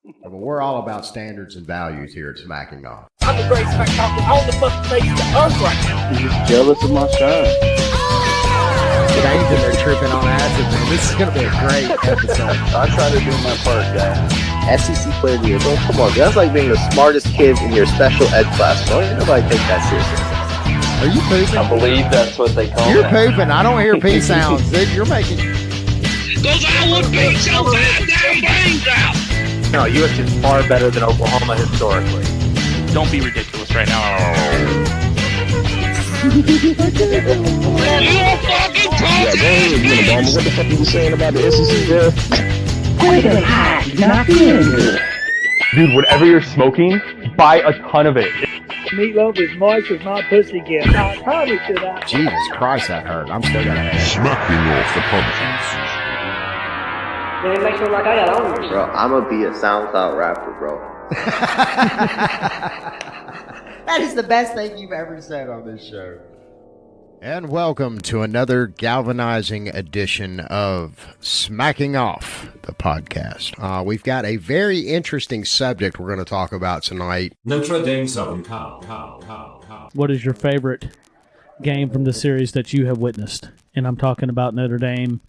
But we're all about standards and values here at Smacking Off. I'm the great smack talker on the fucking face of the earth right now. He's just jealous of my shine. Dane's in there tripping on acid, man. This is going to be a great episode. I try to do my part, guys. SEC player of the year, bro. Come on, that's like being the smartest kid in your special ed class. Don't even nobody take that seriously. Are you pooping? I believe that's what they call You're it. pooping. I don't hear pee sounds. You're making... Cause I would beat your goddamn brains out. No, USC is far better than Oklahoma historically. Don't be ridiculous right now. You fucking talking. What the fuck are you saying about the SEC, bro? Dude, whatever you're smoking, buy a ton of it. Meatloaf is moist as my pussy gets. I promise you that. Jesus Christ, that hurt. I'm still going to have it. Smacking off the pumpkins. Bro, I'm gonna be a SoundCloud rapper, bro. That is the best thing you've ever said on this show. And welcome to another galvanizing edition of Smacking Off, the podcast. We've got a very interesting subject we're going to talk about tonight. Notre Dame Southern Cal. What is your favorite game from the series that you have witnessed? And I'm talking about Notre Dame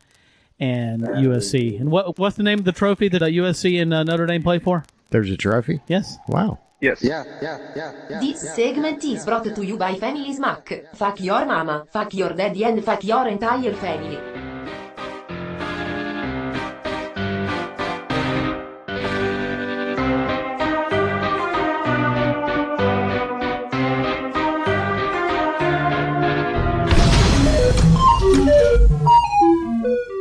and USC. And what's the name of the trophy that USC and Notre Dame play for? There's a trophy? Yes. Wow. Yes. This segment is brought to you by Family Smack. Fuck your mama, fuck your daddy, and fuck your entire family.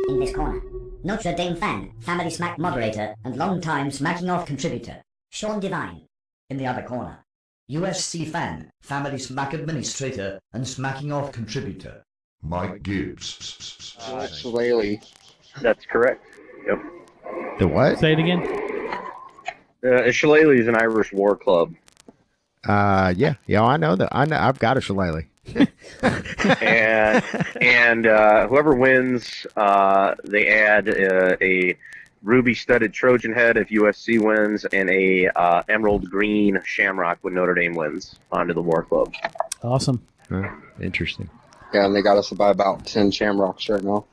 In this corner, Notre Dame fan, Family Smack moderator, and long-time Smacking Off contributor, Sean Devine. In the other corner, USC fan, Family Smack administrator, and Smacking Off contributor, Mike Gibbs. Shillelagh. That's correct. Yep. The what? Say it again. Shillelagh is an Irish war club. Yeah, I know that. I've got a shillelagh. and whoever wins, they add a ruby-studded Trojan head if USC wins, and a emerald green shamrock when Notre Dame wins onto the war club. Awesome. Interesting. Yeah, and they got us to buy about 10 shamrocks right now.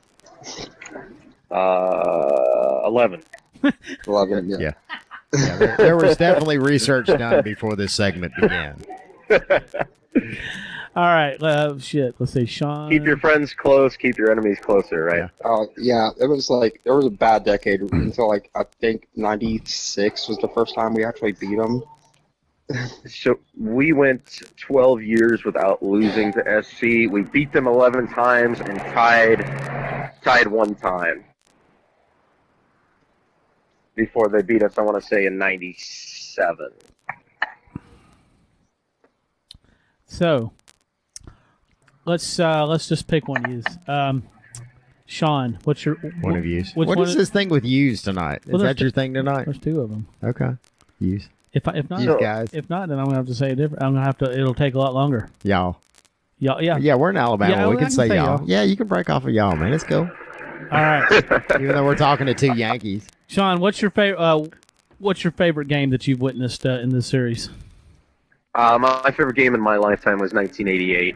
11. 11, Yeah. Yeah, there was definitely research done before this segment began. All right. Shit. Let's say Sean. Keep your friends close, keep your enemies closer, right? Yeah, it was like, there was a bad decade until like, I think 96 was the first time we actually beat them. So we went 12 years without losing to SC. We beat them 11 times and tied one time before they beat us, I want to say, in 97. So let's just pick one of these. Sean, what's your One of yous. Which What one is this thing with yous tonight? Well, Is there's that your thing tonight? There's two of them. Okay. Yous. If not, Yous guys. if not, then I'm gonna have to say it different. I'm gonna have to. It'll take a lot longer. Y'all. Y'all, yeah. Yeah, we're in Alabama. Yeah, we I can say y'all. y'all. Yeah, you can break off of y'all, man. It's cool. All right, Even though we're talking to two Yankees. Sean, what's your favorite? What's your favorite game that you've witnessed in this series? My favorite game in my lifetime was 1988.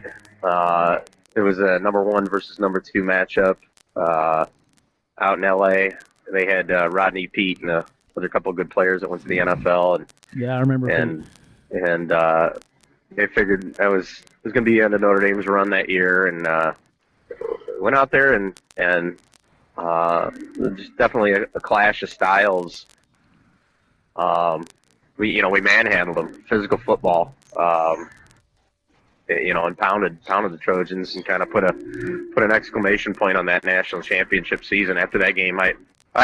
It was a number 1 versus number 2 matchup out in L.A. They had Rodney Peete and other couple of good players that went to the NFL, and Yeah, I remember. and they figured that was going to be the end of Notre Dame's run that year, and went out there and just definitely a clash of styles. We manhandled them, physical football, and pounded the Trojans, and kind of put an exclamation point on that national championship season. After that game, I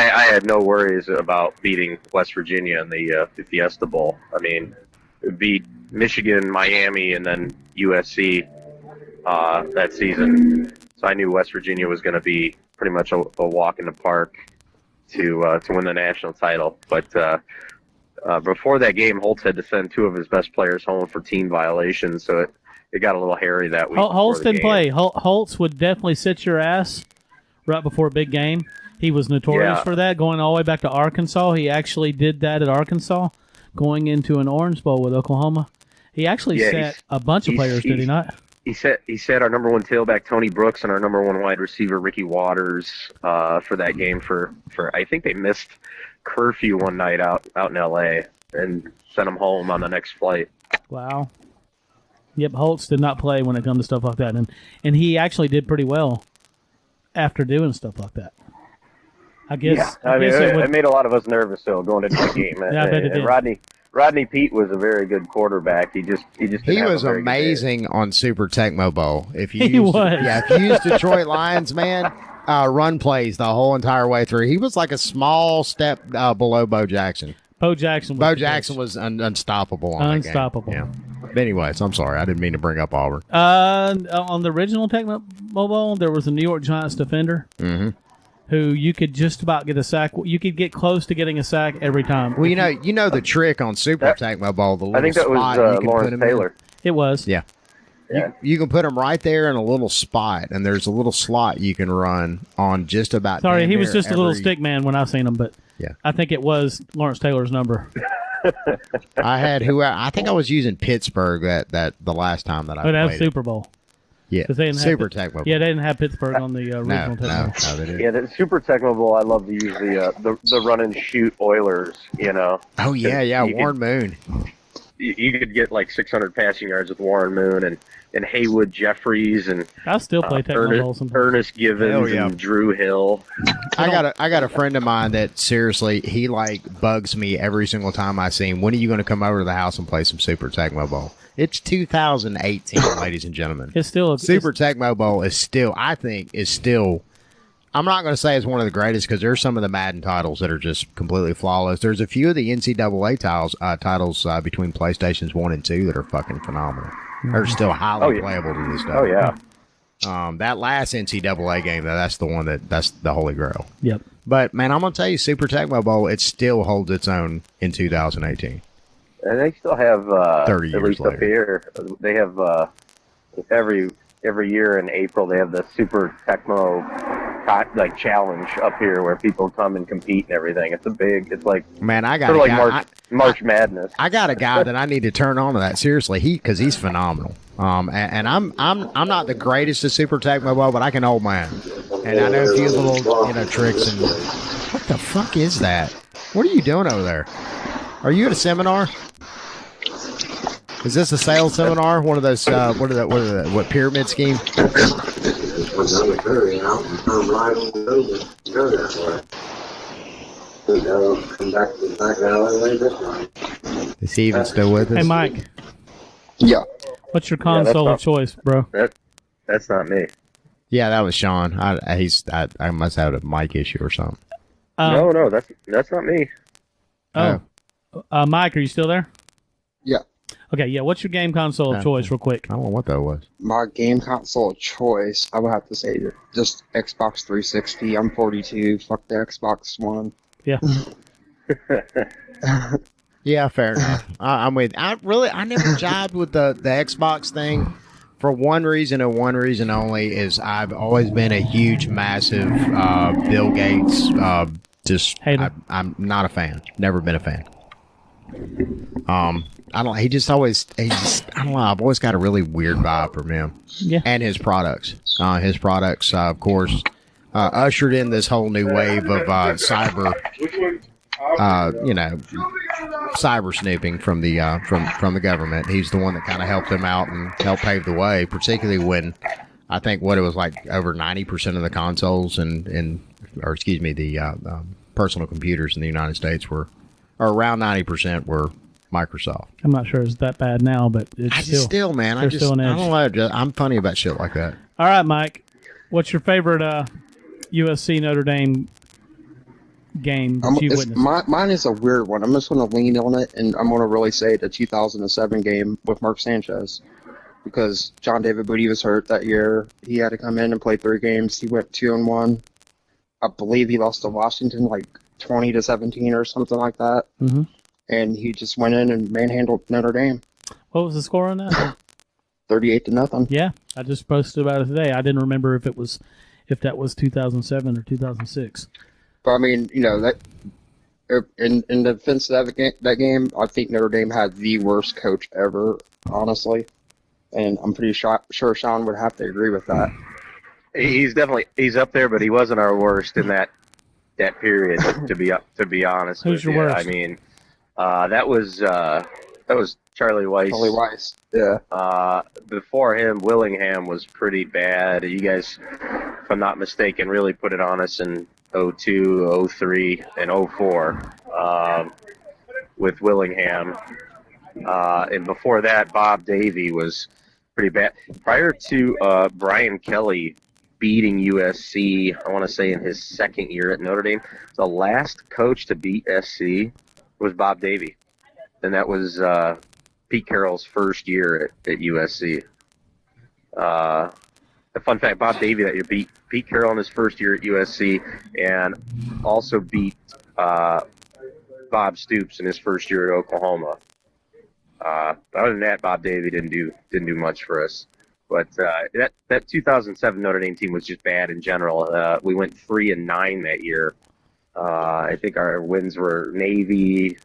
had no worries about beating West Virginia in the Fiesta Bowl. I mean, it beat Michigan, Miami, and then USC that season. So I knew West Virginia was going to be pretty much a walk in the park to win the national title. But before that game, Holtz had to send 2 of his best players home for team violations, so it got a little hairy that week. Holtz didn't play. Holtz would definitely sit your ass right before a big game. He was notorious for that, going all the way back to Arkansas. He actually did that at Arkansas, going into an Orange Bowl with Oklahoma. He actually set a bunch of players, did he not? He set our number one tailback Tony Brooks and our number one wide receiver Ricky Waters for that game for I think they missed curfew one night out in L.A. and sent them home on the next flight. Wow. Yep, Holtz did not play when it comes to stuff like that, and he actually did pretty well after doing stuff like that. I guess. Yeah, it made a lot of us nervous though going into the game. Yeah, I bet it did. Rodney Pete was a very good quarterback. He was amazing on Super Tecmo Bowl. If you used Detroit Lions, man, run plays the whole entire way through. He was like a small step below Bo Jackson. Bo Jackson was unstoppable on that game. Yeah. But anyways, I'm sorry. I didn't mean to bring up Auburn. On the original Tecmo Bowl, there was a New York Giants defender who you could just about get a sack. You could get close to getting a sack every time. Well, you know the trick on Super Tecmo Bowl. The little I think that spot was you can Lawrence put him Taylor. It was. Yeah. You can put him right there in a little spot, and there's a little slot you can run on just about. Sorry, he was just a little stick man when I seen him, but yeah, I think it was Lawrence Taylor's number. I think I was using Pittsburgh that the last time that I played. That was Super Bowl. Yeah, Super Tecmo Bowl. Yeah, they didn't have Pittsburgh on the original Tecmo Bowl. No, they didn't. Yeah, the Super Tecmo Bowl, I love to use the run and shoot Oilers. You know. Oh yeah, Warren Moon. You could get like 600 passing yards with Warren Moon and Haywood Jeffries and I still play Tecmo Bowl sometimes. Ernest Givens and Drew Hill. I got a friend of mine that seriously he like bugs me every single time I see him. When are you going to come over to the house and play some Super Tecmo Bowl? It's 2018, ladies and gentlemen. It's still Super Tecmo Bowl is still I'm not going to say it's one of the greatest because there's some of the Madden titles that are just completely flawless. There's a few of the NCAA titles between PlayStations 1 and 2 that are fucking phenomenal. They're still highly playable to this day. Oh, yeah. That last NCAA game, that's the one that's the holy grail. Yep. But, man, I'm going to tell you, Super Tecmo Bowl, it still holds its own in 2018. And they still have, 30 years at least later. up here, they have every year in April, they have the Super Tecmo like challenge up here where people come and compete and everything. It's like man, I got sort of like March Madness. I got a guy that I need to turn on to that seriously. Because he's phenomenal. And I'm not the greatest at Super Tecmo Bowl, but I can hold my own. And I know a few little tricks. And what the fuck is that? What are you doing over there? Are you at a seminar? Is this a sales seminar? One of those what pyramid scheme? Is he even still with us? Hey, Mike. Yeah. What's your console of choice, bro? That's not me. Yeah, that was Sean. I must have a mic issue or something. No, that's not me. Oh, Mike, are you still there? Yeah. Okay, yeah. What's your game console of choice, real quick? I don't know what that was. My game console of choice, I would have to say just Xbox 360. I'm 42. Fuck the Xbox One. Yeah. Yeah, fair enough. I'm with. I never jived with the Xbox thing for one reason and one reason only is I've always been a huge, massive Bill Gates. Hater. I'm not a fan. Never been a fan. I don't. I don't know. I've always got a really weird vibe from him. Yeah. And his products. Of course, ushered in this whole new wave of cyber. Cyber snooping from the government. He's the one that kind of helped them out and helped pave the way, particularly when I think what it was like over 90% of the consoles the personal computers in the United States were, or around 90% were Microsoft. I'm not sure it's that bad now, but it's still, man. I don't know. I'm funny about shit like that. All right, Mike. What's your favorite USC Notre Dame game that you've witnessed? Mine is a weird one. I'm just going to lean on it, and I'm going to really say the 2007 game with Mark Sanchez, because John David Booty was hurt that year. He had to come in and play 3 games. He went 2-1. I believe he lost to Washington like 20-17 or something like that. Mm-hmm. And he just went in and manhandled Notre Dame. What was the score on that? 38-0. Yeah, I just posted about it today. I didn't remember if that was 2007 or 2006. But I mean, that in defense of that game, I think Notre Dame had the worst coach ever, honestly, and I'm pretty sure Sean would have to agree with that. He's up there, but he wasn't our worst in that period. to be honest, who's your worst? I mean, that was Charlie Weiss. Charlie Weiss, yeah. Before him, Willingham was pretty bad. You guys, if I'm not mistaken, really put it on us in 02, 03, and 04 with Willingham. And before that, Bob Davie was pretty bad. Prior to Brian Kelly beating USC, I want to say in his second year at Notre Dame, the last coach to beat SC was Bob Davie. And that was Pete Carroll's first year at USC. A fun fact, Bob Davie that year beat Pete Carroll in his first year at USC and also beat Bob Stoops in his first year at Oklahoma. Other than that, Bob Davie didn't do much for us. But that 2007 Notre Dame team was just bad in general. We went 3-9 that year. I think our wins were Navy.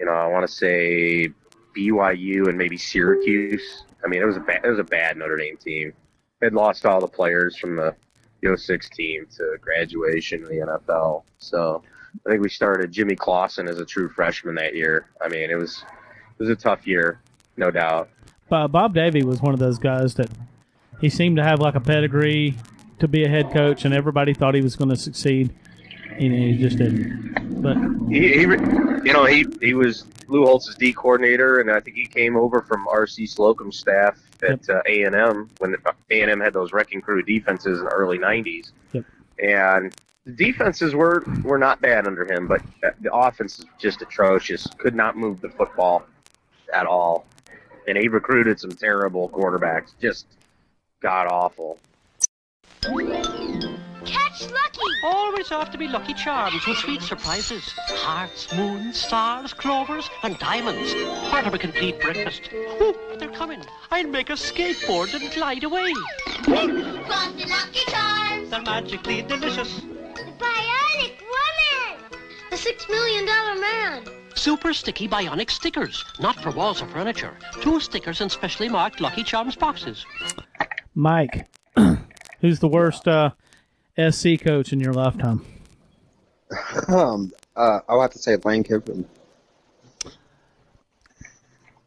I want to say BYU and maybe Syracuse. I mean, it was a bad Notre Dame team. They'd lost all the players from the 06 team to graduation in the NFL. So I think we started Jimmy Clausen as a true freshman that year. I mean, it was a tough year, no doubt. Bob Davie was one of those guys that he seemed to have like a pedigree to be a head coach, and everybody thought he was going to succeed. He just didn't. But he was Lou Holtz's D coordinator, and I think he came over from R.C. Slocum's staff at A&M when A&M had those wrecking crew defenses in the early 90s. Yep. And the defenses were not bad under him, but the offense is just atrocious. Could not move the football at all. And he recruited some terrible quarterbacks, just god-awful. Catch Lucky! Always after me Lucky Charms with sweet surprises. Hearts, moons, stars, clovers, and diamonds. Part of a complete breakfast. Oh, they're coming. I'll make a skateboard and glide away. From the Lucky Charms! They're magically delicious. The Bionic Woman! The $6 Million Man! Super sticky bionic stickers. Not for walls or furniture. 2 stickers in specially marked Lucky Charms boxes. Mike, who's the worst SC coach in your lifetime? I'll have to say Lane Kiffin.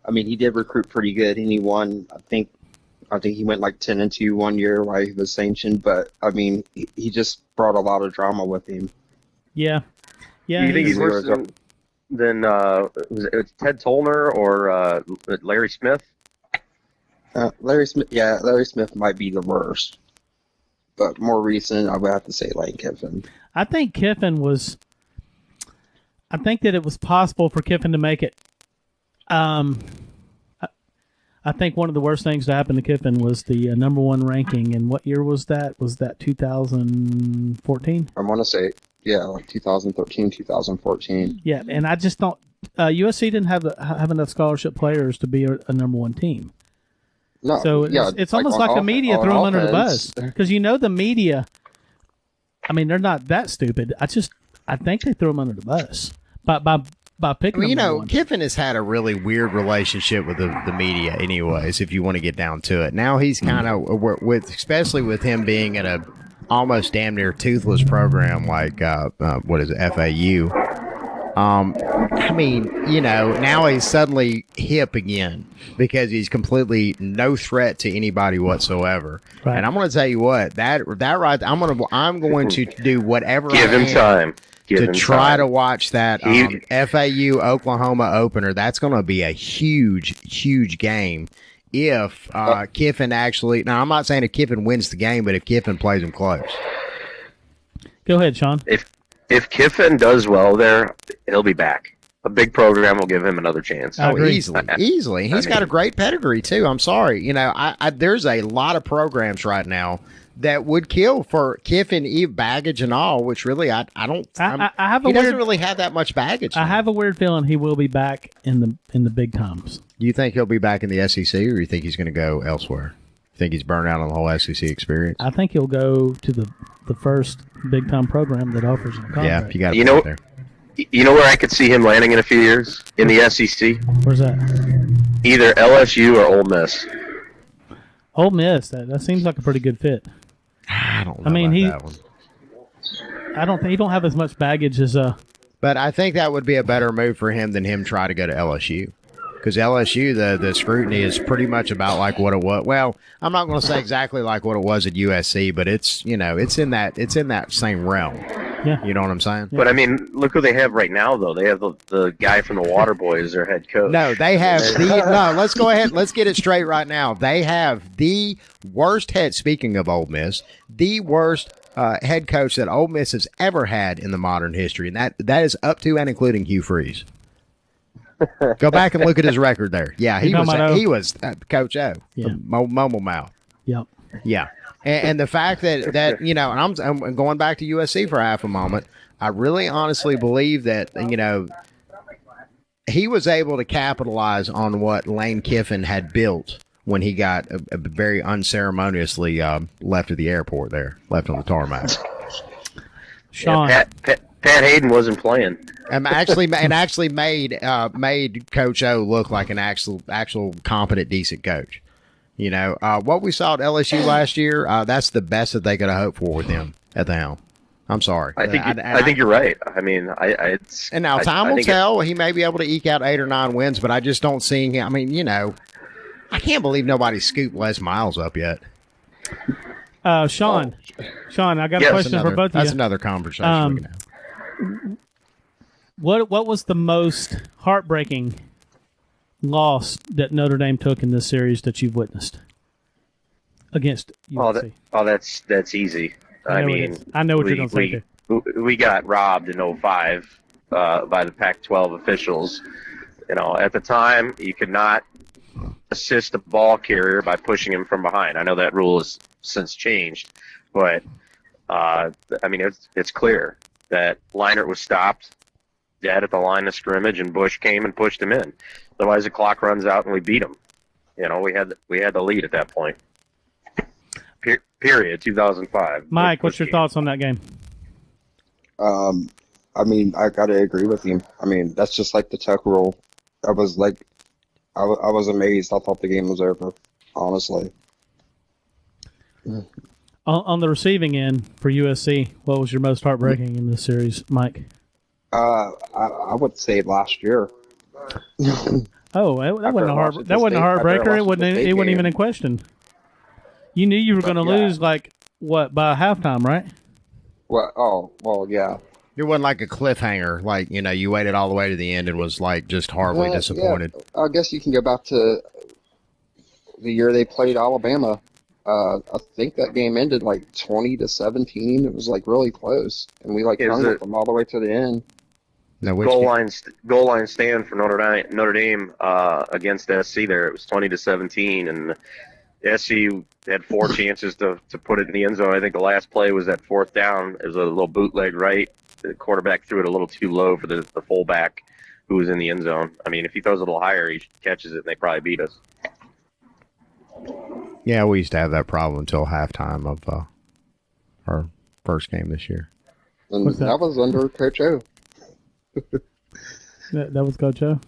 I mean, he did recruit pretty good, and he won. I think he went like 10-2 one year while he was sanctioned. But I mean, he just brought a lot of drama with him. Yeah. Do you think he's worse than was it Ted Tollner or Larry Smith? Larry Smith might be the worst. But more recent, I would have to say Lane Kiffin. I think that it was possible for Kiffin to make it. I think one of the worst things to happen to Kiffin was the number 1 ranking. And what year was that? Was that 2014? I want to say, like 2013, 2014. Yeah, and I just don't. USC didn't have enough scholarship players to be a number 1 team. No, so it's almost like the media threw them under the bus, because the media. I mean, they're not that stupid. I think they threw them under the bus by picking. Them Kiffin has had a really weird relationship with the media, anyways. If you want to get down to it, now he's kind of especially with him being in a almost damn near toothless program like FAU. I mean, now he's suddenly hip again because he's completely no threat to anybody whatsoever. Right. And I'm going to tell you what, that right, I'm going to do whatever Give him time. To try to watch that FAU Oklahoma opener. That's going to be a huge, huge game. If Kiffin actually, now I'm not saying if Kiffin wins the game, but if Kiffin plays him close. Go ahead, Sean. If Kiffin does well there, he'll be back. A big program will give him another chance. Easily. He's got a great pedigree too. I'm sorry, there's a lot of programs right now that would kill for Kiffin, baggage and all. Which really, I don't. He doesn't really have that much baggage. I have a weird feeling he will be back in the big times. Do you think he'll be back in the SEC, or do you think he's going to go elsewhere? Think he's burned out on the whole SEC experience? I think he'll go to the first big time program that offers him a contract. Yeah, you got to put it there. You know where I could see him landing in a few years? In the SEC. Where's that? Either LSU or Ole Miss. Ole Miss. That seems like a pretty good fit. I don't know about that one. I don't think he don't have as much baggage as But I think that would be a better move for him than him try to go to LSU. Because LSU, the scrutiny is pretty much about like what it was. Well, I'm not going to say exactly like what it was at USC, but it's it's in that same realm. Yeah, you know what I'm saying. But I mean, look who they have right now, though. They have the guy from the Water Boys as their head coach. No, they have no. Let's go ahead. Let's get it straight right now. They have the worst head. Speaking of Ole Miss, the worst head coach that Ole Miss has ever had in the modern history, and that is up to and including Hugh Freeze. Go back and look at his record there. Yeah, he was Coach O, mumble mouth. Yep. Yeah, and the fact that and I'm going back to USC for half a moment. I really honestly believe that he was able to capitalize on what Lane Kiffin had built when he got a very unceremoniously left at the airport there, left on the tarmac. Sean. Yeah, Pat Hayden wasn't playing. And actually made Coach O look like an actual competent, decent coach. What we saw at LSU last year, that's the best that they could have hoped for with him at the helm. I'm sorry. I think you're right. I mean, and now time will tell. He may be able to eke out 8 or 9 wins, but I just don't see him. I mean, I can't believe nobody scooped Les Miles up yet. Sean, I got a question for both of you. That's another conversation we can have. What was the most heartbreaking loss that Notre Dame took in this series that you've witnessed against USC? That's easy. I know what you're going to say there. We got robbed in 2005 by the Pac-12 officials. At the time, you could not assist a ball carrier by pushing him from behind. I know that rule has since changed, but it's clear that Leinart was stopped dead at the line of scrimmage, and Bush came and pushed him in. Otherwise, the clock runs out and we beat him. We had the lead at that point. Period. 2005. Mike, what's your thoughts on that game? I gotta agree with you. That's just like the tech rule. I was amazed. I thought the game was over, honestly. On the receiving end for USC, what was your most heartbreaking in this series, Mike? I would say last year. Oh, that wasn't a heartbreaker. It wasn't even in question. You knew you were going to lose, by halftime, right? Well, yeah. It wasn't like a cliffhanger, you waited all the way to the end and was just horribly disappointed. Yeah. I guess you can go back to the year they played Alabama. I think that game ended 20-17. It was really close, and we hung with them all the way to the end. Goal line stand for Notre Dame against SC there. It was 20-17, and SC had 4 chances to put it in the end zone. I think the last play was that 4th down. It was a little bootleg right. The quarterback threw it a little too low for the fullback who was in the end zone. If he throws a little higher, he catches it, and they probably beat us. Yeah, we used to have that problem until halftime of our first game this year. And that was under Coach O. that was Coach O?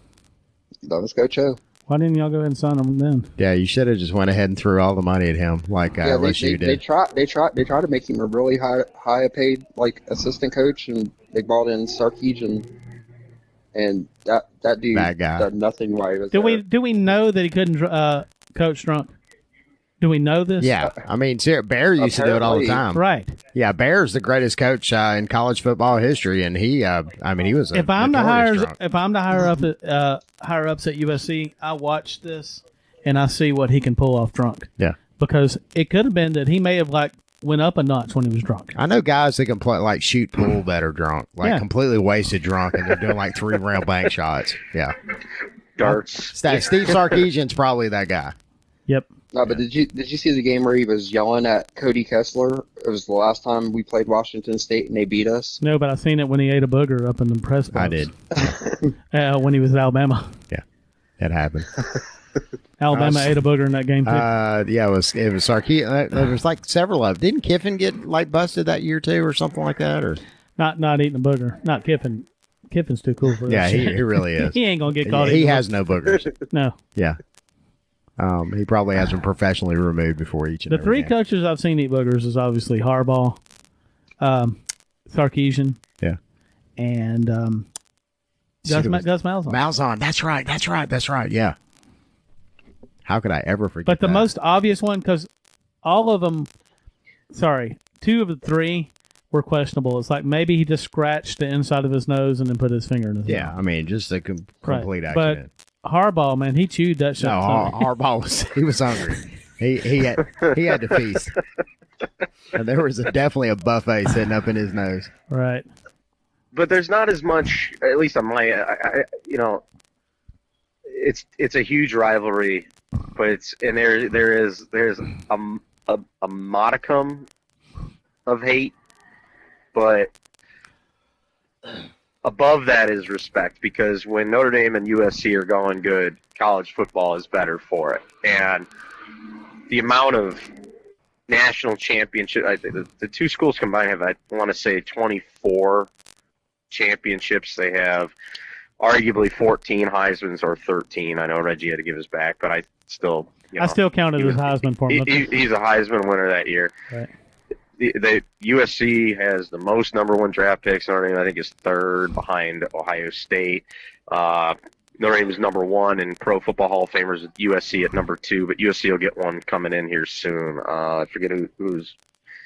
That was Coach O. Why didn't y'all go ahead and sign him then? Yeah, you should have just went ahead and threw all the money at him LSU did. They tried to make him a really high paid assistant coach, and they brought in Sarkisian, and that dude bad guy. Did nothing right. Do we know that he couldn't coach drunk? Do we know this? Yeah, Bear used to do it all the time. Right. Yeah, Bear's the greatest coach in college football history, and he was. If I'm the higher ups at USC, I watch this and I see what he can pull off drunk. Yeah, because it could have been that he may have went up a notch when he was drunk. I know guys that can play shoot pool that are drunk, completely wasted drunk, and they're doing 3 rail bank shots. Yeah, darts. Steve Sarkisian's probably that guy. Yep. No, but did you see the game where he was yelling at Cody Kessler? It was the last time we played Washington State and they beat us. No, but I seen it when he ate a booger up in the press box. I did. When he was at Alabama. Yeah, that happened. Alabama ate a booger in that game too. Yeah, it was Sarkisian. There was like several of them. Didn't Kiffin get like busted that year too, or something like that? Or not eating a booger. Not Kiffin. Kiffin's too cool for that. Yeah, shit. he really is. He ain't gonna get caught. He has no boogers. No. Yeah. He probably has them professionally removed before each and The every three game. coaches I've seen eat boogers is obviously Harbaugh, Sarkisian, Yeah, and Gus Malzahn. Malzahn. That's right. Yeah. How could I ever forget But the that? most obvious one, because all of them, two of the three were questionable. It's like maybe he just scratched the inside of his nose and then put his finger in his Yeah, mouth. I mean, just a complete Right. accident. But Harbaugh, man, he chewed that shit. No, Harbaugh was hungry. He had to feast. And there was definitely a buffet sitting up in his nose. Right. But there's not as much, at least on my, it's a huge rivalry, but there's a modicum of hate, but above that is respect, because when Notre Dame and USC are going good, college football is better for it. And the amount of national championship, the two schools combined have, I want to say, 24 championships. They have arguably 14 Heismans or 13. I know Reggie had to give his back, but I still counted as Heisman for him. He's a Heisman winner that year. Right. The USC has the most number one draft picks. Notre Dame, I think, is third behind Ohio State. Notre Dame is number one in Pro Football Hall of Famers, with USC at number two, but USC will get one coming in here soon. I forget who's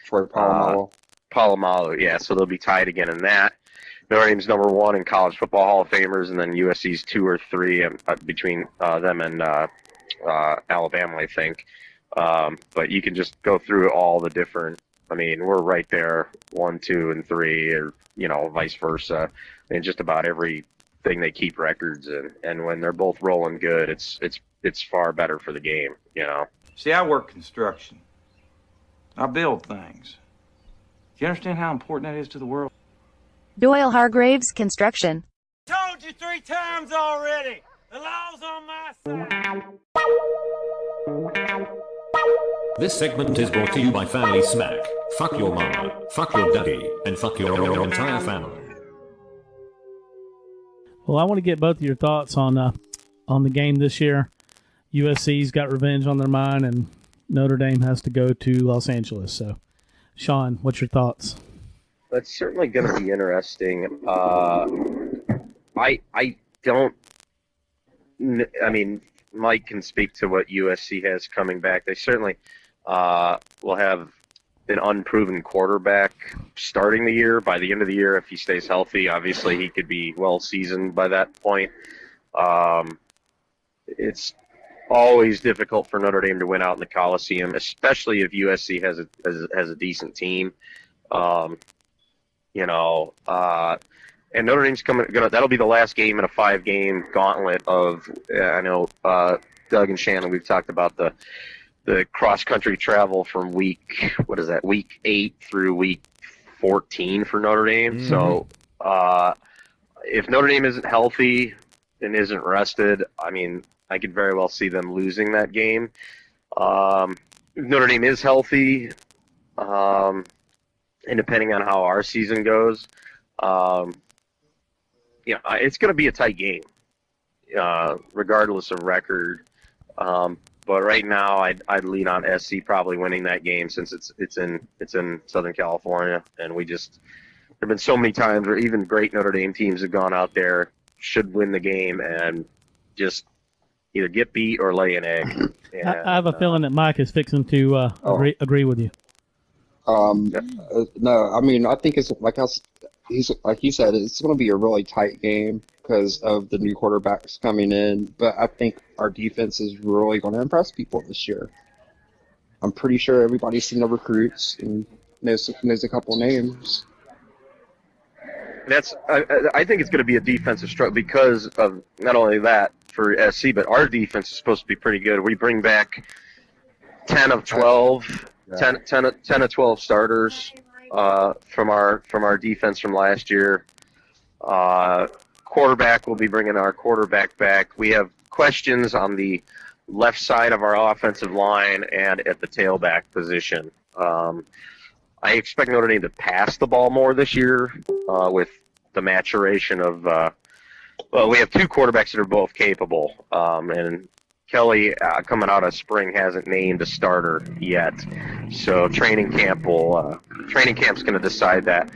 Troy Polamalu. Polamalu, yeah. So they'll be tied again in that. Notre Dame's number one in College Football Hall of Famers, and then USC's 2 or 3 between them and Alabama, I think. But you can just go through all the different. I mean, we're right there, 1, 2, and 3, or vice versa, in just about every thing they keep records in. And when they're both rolling good, it's far better for the game. See, I work construction. I build things. Do you understand how important that is to the world? Doyle Hargraves Construction. Told you 3 times already. The law's on my side. This segment is brought to you by Family Smack. Fuck your mama, fuck your daddy, and fuck your entire family. Well, I want to get both of your thoughts on the game this year. USC's got revenge on their mind, and Notre Dame has to go to Los Angeles. So, Sean, what's your thoughts? That's certainly going to be interesting. I mean, Mike can speak to what USC has coming back. They certainly will have an unproven quarterback starting the year. By the end of the year, if he stays healthy, obviously he could be well seasoned by that point. It's always difficult for Notre Dame to win out in the Coliseum, especially if USC has a decent team. And Notre Dame's that'll be the last game in a 5-game gauntlet of, I know, Doug and Shannon, we've talked about the cross-country travel from week 8 through week 14 for Notre Dame. Mm-hmm. So if Notre Dame isn't healthy and isn't rested, I mean, I could very well see them losing that game. If Notre Dame is healthy, and depending on how our season goes, it's going to be a tight game, regardless of record. But right now, I'd lean on SC probably winning that game, since it's in Southern California, and there've been so many times where even great Notre Dame teams have gone out there, should win the game, and just either get beat or lay an egg. And, I have a feeling that Mike is fixing to agree with you. No, I mean, I think it's like he said, it's going to be a really tight game because of the new quarterbacks coming in. But I think our defense is really going to impress people this year. I'm pretty sure everybody's seen the recruits and knows a couple names. I think it's going to be a defensive struggle because of not only that for SC, but our defense is supposed to be pretty good. We bring back 10 of 12 starters from our defense from last year. Quarterback, we'll be bringing our quarterback back. We have questions on the left side of our offensive line and at the tailback position. I expect Notre Dame to pass the ball more this year with the maturation of well, we have two quarterbacks that are both capable, and Kelley coming out of spring hasn't named a starter yet, so training camp's going to decide that.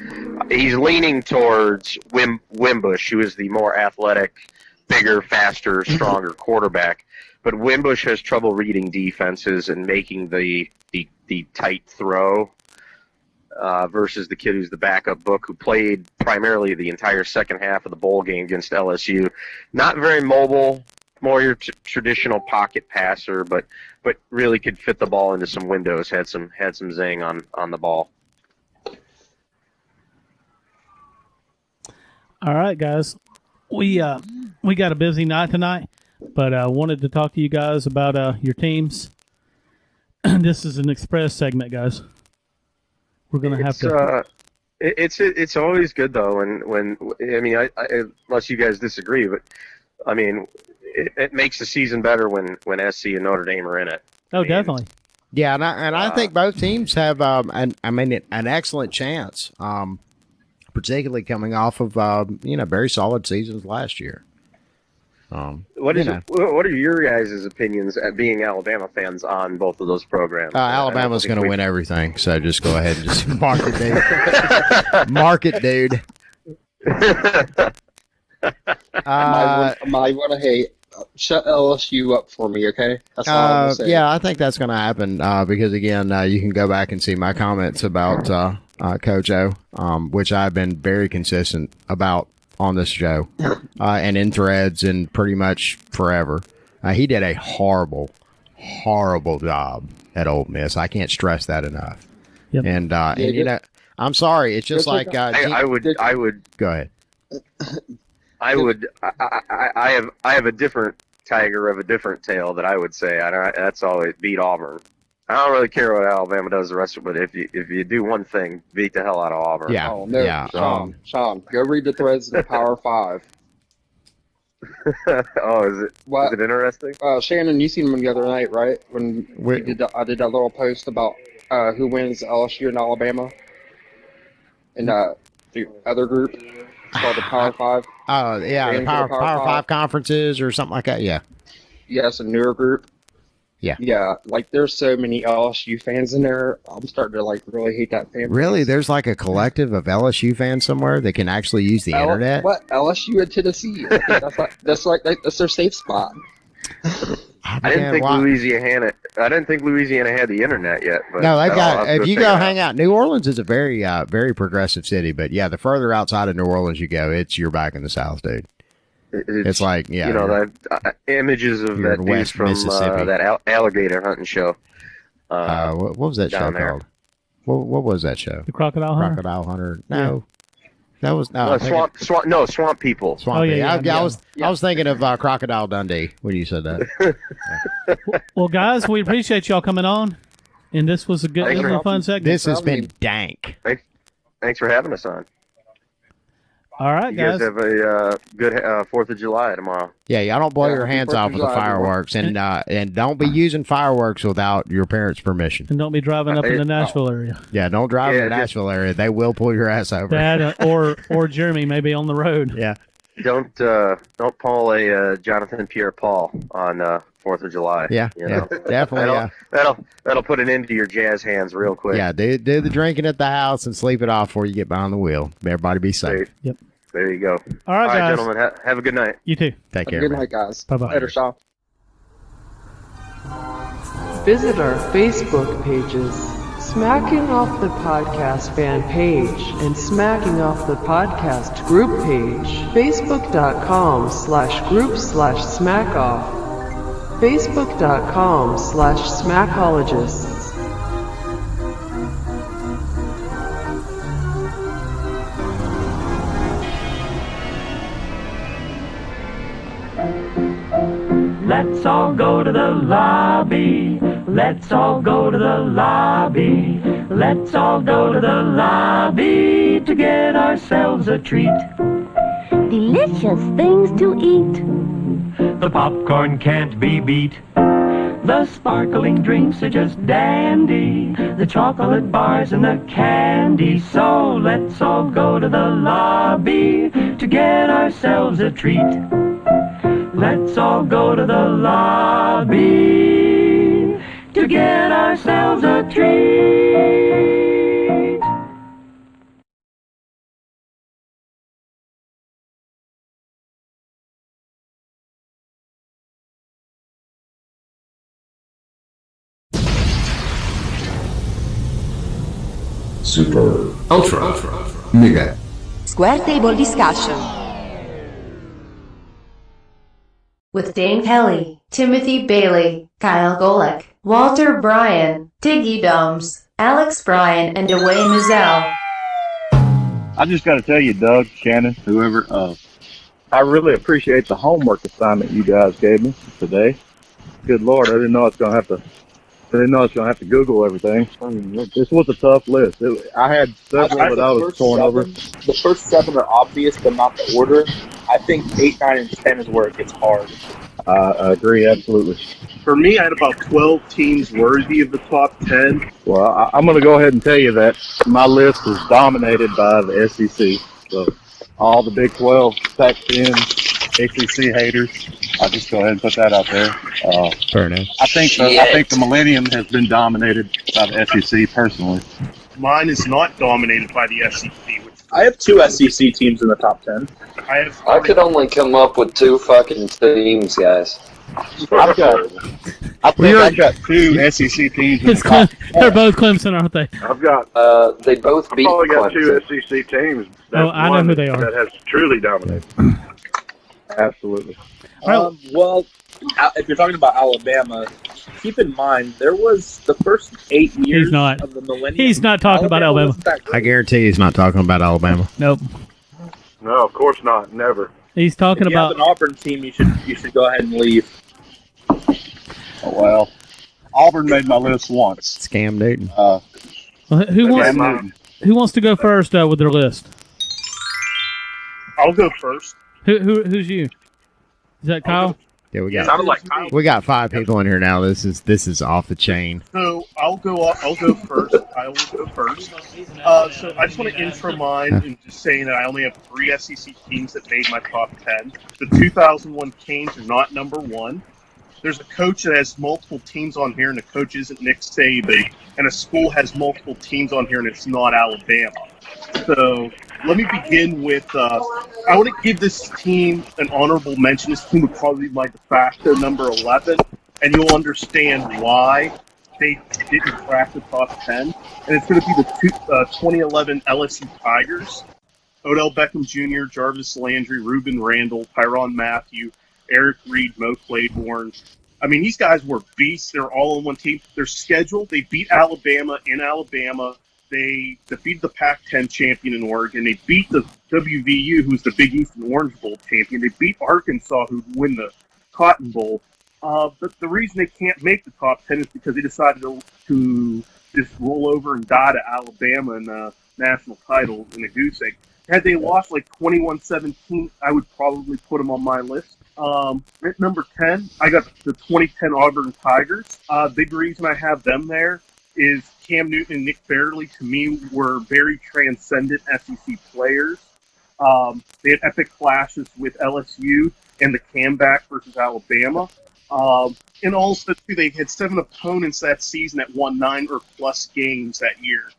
He's leaning towards Wimbush, who is the more athletic, bigger, faster, stronger quarterback, but Wimbush has trouble reading defenses and making the tight throw. Versus the kid who's the backup book, who played primarily the entire second half of the bowl game against LSU. Not very mobile, more your traditional pocket passer, but really could fit the ball into some windows. Had some zing on the ball. All right, guys, we got a busy night tonight, but I wanted to talk to you guys about your teams. This is an express segment, guys. We're gonna have to. It's always good though, when I mean, I unless you guys disagree, but I mean, it makes the season better when SC and Notre Dame are in it. Oh, definitely. Yeah, and I think both teams have an excellent chance, particularly coming off of very solid seasons last year. What are your guys' opinions at being Alabama fans on both of those programs? Alabama's going to win everything, so just go ahead and just mark it, dude. Mark it, dude. My want to hate. Shut LSU up for me, okay? That's all I'm gonna say. Yeah, I think that's going to happen because, again, you can go back and see my comments about Coach O, which I've been very consistent about on this show and in threads and pretty much forever. He did a horrible job at Ole Miss. I can't stress that enough. Yep. And I'm sorry. It's just like I would go ahead. I have a different tiger of a different tail that I would say. That's always beat Auburn. I don't really care what Alabama does the rest of it, but if you do one thing, beat the hell out of Auburn. Yeah. Oh, no, yeah. Sean, go read the threads in the Power 5. Oh, is it interesting? Shannon, you seen him the other night, right? When I did that little post about who wins LSU and Alabama, and the other group. It's called the Power 5. Oh, yeah, the Power 5 conferences or something like that. Yeah. Yes, a newer group. Yeah. Yeah, like there's so many LSU fans in there. I'm starting to like really hate that fan. Really? There's like a collective of LSU fans somewhere that can actually use the internet? What? LSU and Tennessee. That's their safe spot. I didn't think Louisiana had the internet yet. But no, they got. If you go hang out, New Orleans is a very, very progressive city. But yeah, the further outside of New Orleans you go, you're back in the South, dude. It's like the images of that dude from that alligator hunting show. What was that show called? What was that show? The Crocodile Hunter. Crocodile Hunter. No. That was Swamp People. Swamp People. I was thinking of Crocodile Dundee when you said that. Well, guys, we appreciate y'all coming on, and this was a fun segment. This has been dank. Thanks for having us on. All right, you guys have a good 4th of July tomorrow. Yeah, y'all don't blow your hands off with the fireworks, and don't be using fireworks without your parents' permission. And don't be driving up in the Nashville area. Yeah, don't drive in the Nashville area. They will pull your ass over. Dad or Jeremy may be on the road. Yeah. Don't pull a Jonathan Pierre-Paul on 4th of July. Yeah, definitely. That'll put an end to your jazz hands real quick. Yeah, do the drinking at the house and sleep it off before you get behind the wheel. Everybody be safe. Yep. There you go. All right, guys. Gentlemen. Have a good night. You too. Take care. Good night, guys. Bye-bye. Later, Sean. Visit our Facebook pages, Smacking Off the Podcast fan page and Smacking Off the Podcast group page, facebook.com/group/smackoff, facebook.com/smackologists. Let's all go to the lobby. Let's all go to the lobby. Let's all go to the lobby to get ourselves a treat. Delicious things to eat. The popcorn can't be beat. The sparkling drinks are just dandy, the chocolate bars and the candy. So let's all go to the lobby to get ourselves a treat. Let's all go to the lobby to get ourselves a treat. Super. Ultra. Mega. Square Table Discussion. With Dane Kelley, Timothy Bailey, Kyle Golik, Walter Bryan, Tiggy Domes, Alex Bryan, and Dewayne Mizzell. I just got to tell you, Doug, Shannon, whoever, I really appreciate the homework assignment you guys gave me today. Good Lord, I didn't know I was going to have to Google everything. I mean, this was a tough list. I had several that I was torn over. The first 7 are obvious, but not the order. I think 8, 9, and 10 is where it gets hard. I agree, absolutely. For me, I had about 12 teams worthy of the top 10. Well, I'm going to go ahead and tell you that my list was dominated by the SEC. So all the Big 12, Pac-10, ACC haters, I'll just go ahead and put that out there. Fair enough. I think the Millennium has been dominated by the SEC personally. Mine is not dominated by the SEC. I have 2 SEC teams in the top 10. I could only come up with 2 fucking teams, guys. I think I got 2 SEC teams in the top 10. They're both Clemson, aren't they? I've got. They both beat I've probably got Clemson. 2 SEC teams. Oh, I know who they are. That has truly dominated. Absolutely. Well, if you're talking about Alabama, keep in mind there was the first 8 years of the millennium. He's not talking about Alabama. I guarantee he's not talking about Alabama. Nope. No, of course not. Never. He's talking if you about have an Auburn team. You should go ahead and leave. Oh, well, Auburn made my list once. Scam Newton. Well, who wants to go first with their list? I'll go first. Who's you? Is that Kyle? Yeah, we Sounded like Kyle. we got 5 people in here now. This is off the chain. So I'll go first. I will go first. So I just want to intro mine and just saying that I only have 3 SEC teams that made my top 10. The 2001 Canes are not number 1. There's a coach that has multiple teams on here, and the coach isn't Nick Saban. And a school has multiple teams on here, and it's not Alabama. So let me begin with, I want to give this team an honorable mention. This team would probably be my de facto number 11, and you'll understand why they didn't crack the top 10. And it's going to be the 2011 LSU Tigers. Odell Beckham Jr., Jarvis Landry, Reuben Randall, Tyrann Mathieu, Eric Reed, Mo Claiborne. I mean, these guys were beasts. They're all on one team. Their schedule, they beat Alabama in Alabama. They defeated the Pac-10 champion in Oregon. They beat the WVU, who's the Big East and Orange Bowl champion. They beat Arkansas, who'd win the Cotton Bowl. But the reason they can't make the top 10 is because they decided to just roll over and die to Alabama in the national title in a goose egg. Had they lost like 21-17, I would probably put them on my list. At number 10, I got the 2010 Auburn Tigers. Big reason I have them there is Cam Newton and Nick Fairley, to me, were very transcendent SEC players. They had epic clashes with LSU and the comeback versus Alabama. And also, too, they had 7 opponents that season that won 9 or plus games that year.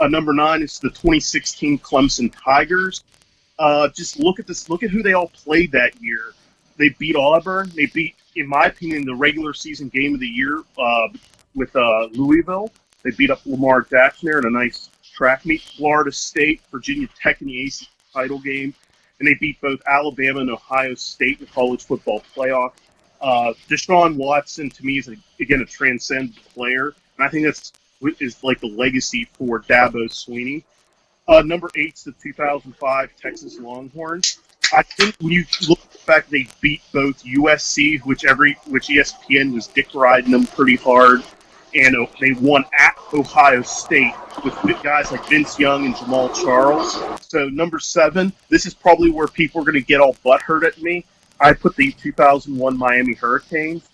Number 9 is the 2016 Clemson Tigers. Just look at this. Look at who they all played that year. They beat Auburn. They beat, in my opinion, the regular season game of the year with Louisville. They beat up Lamar Jackson there in a nice track meet. Florida State, Virginia Tech in the ACC title game. And they beat both Alabama and Ohio State in the college football playoff. Deshaun Watson, to me, is, again, a transcendent player. And I think that's like the legacy for Dabo Swinney. Number 8 is the 2005 Texas Longhorns. I think when you look at the fact they beat both USC, which ESPN was dick riding them pretty hard, and they won at Ohio State with guys like Vince Young and Jamal Charles. So number 7, this is probably where people are going to get all butthurt at me. I put the 2001 Miami Hurricanes.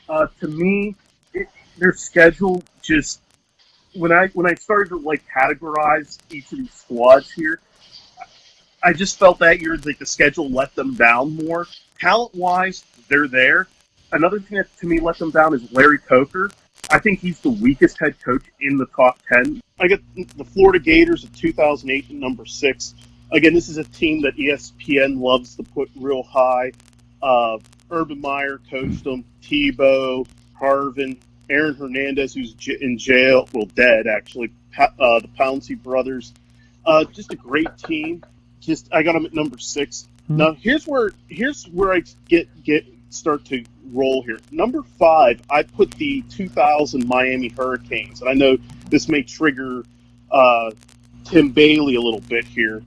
To me, their schedule just when I started to like categorize each of these squads here, I just felt that year like the schedule let them down more. Talent-wise, they're there. Another thing that to me let them down is Larry Coker. I think he's the weakest head coach in the top 10. I got the Florida Gators at 2008 at number 6. Again, this is a team that ESPN loves to put real high. Urban Meyer coached them. Tebow, Harvin, Aaron Hernandez, who's in jail, well, dead actually. The Pouncey brothers. Just a great team. I got them at number 6. Mm-hmm. Now here's where I start to roll here. Number 5, I put the 2000 Miami Hurricanes, and I know this may trigger Tim Bailey a little bit here.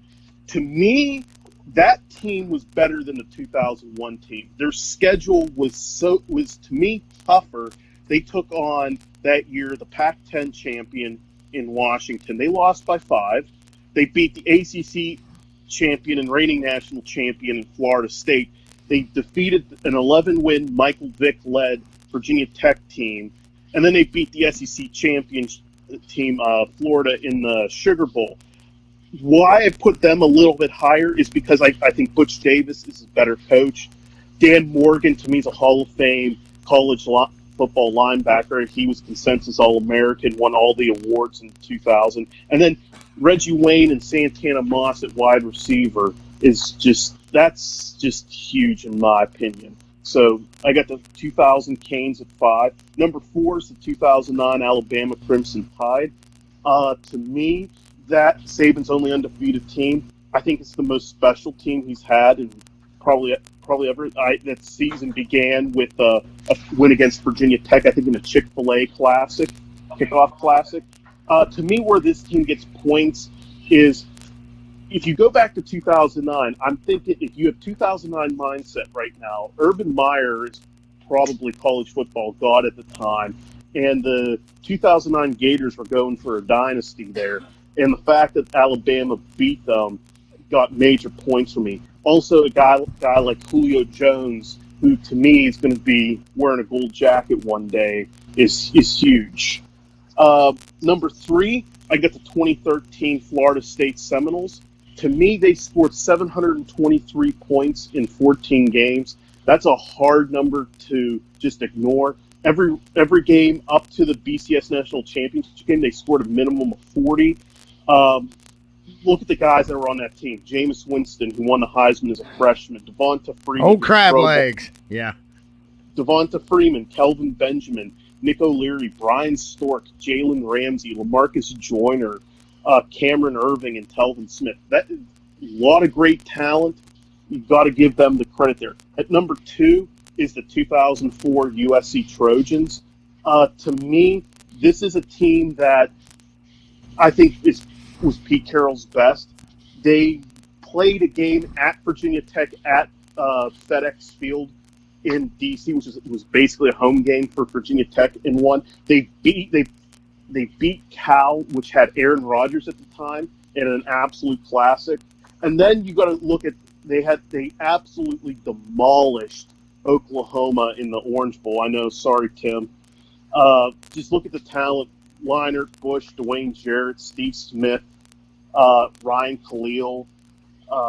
To me, that team was better than the 2001 team. Their schedule was to me tougher. They took on that year the Pac-10 champion in Washington. They lost by 5. They beat the ACC champion and reigning national champion in Florida State. They defeated an 11-win Michael Vick-led Virginia Tech team, and then they beat the SEC champion team, Florida, in the Sugar Bowl. Why I put them a little bit higher is because I think Butch Davis is a better coach. Dan Morgan, to me, is a Hall of Fame college football linebacker. He was consensus All-American, won all the awards in 2000. And then Reggie Wayne and Santana Moss at wide receiver that's just huge in my opinion. So I got the 2000 Canes at 5. Number 4 is the 2009 Alabama Crimson Tide. To me, that Saban's only undefeated team. I think it's the most special team he's had and probably ever. That season began with a win against Virginia Tech, I think in a Chick-fil-A kickoff classic. To me, where this team gets points is if you go back to 2009, I'm thinking if you have 2009 mindset right now, Urban Meyer is probably college football god at the time, and the 2009 Gators were going for a dynasty there. And the fact that Alabama beat them got major points for me. Also, a guy like Julio Jones, who to me is going to be wearing a gold jacket one day, is huge. Number 3, I got the 2013 Florida State Seminoles. To me, they scored 723 points in 14 games. That's a hard number to just ignore. Every game up to the BCS National Championship game, they scored a minimum of 40. Look at the guys that were on that team. Jameis Winston, who won the Heisman as a freshman. Devonta Freeman. Oh, crab legs. Yeah. Devonta Freeman, Kelvin Benjamin, Nick O'Leary, Brian Stork, Jalen Ramsey, LaMarcus Joyner, Cameron Irving, and Telvin Smith. That is a lot of great talent. You've got to give them the credit there. At number 2 is the 2004 USC Trojans. To me, this is a team that I think was Pete Carroll's best. They played a game at Virginia Tech at FedEx Field in D.C., which was basically a home game for Virginia Tech, and won. They beat Cal, which had Aaron Rodgers at the time, in an absolute classic. And then you got to look at they absolutely demolished Oklahoma in the Orange Bowl. I know, sorry Tim. Just look at the talent: Leinart, Bush, Dwayne Jarrett, Steve Smith, Ryan Khalil,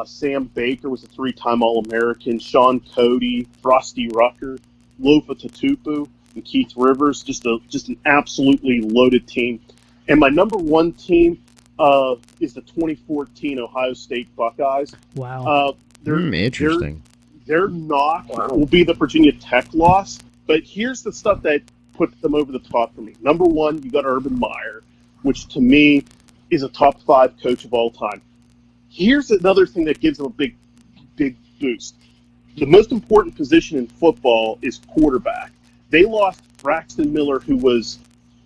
Sam Baker was a 3-time All-American, Sean Cody, Frosty Rucker, Lofa Tatupu, and Keith Rivers. Just an absolutely loaded team. And my number 1 team is the 2014 Ohio State Buckeyes. Wow. Interesting. Their knock will be the Virginia Tech loss, but here's the stuff that put them over the top for me. Number 1, you got Urban Meyer, which to me is a top 5 coach of all time. Here's another thing that gives them a big boost. The most important position in football is quarterback. They lost Braxton Miller, who was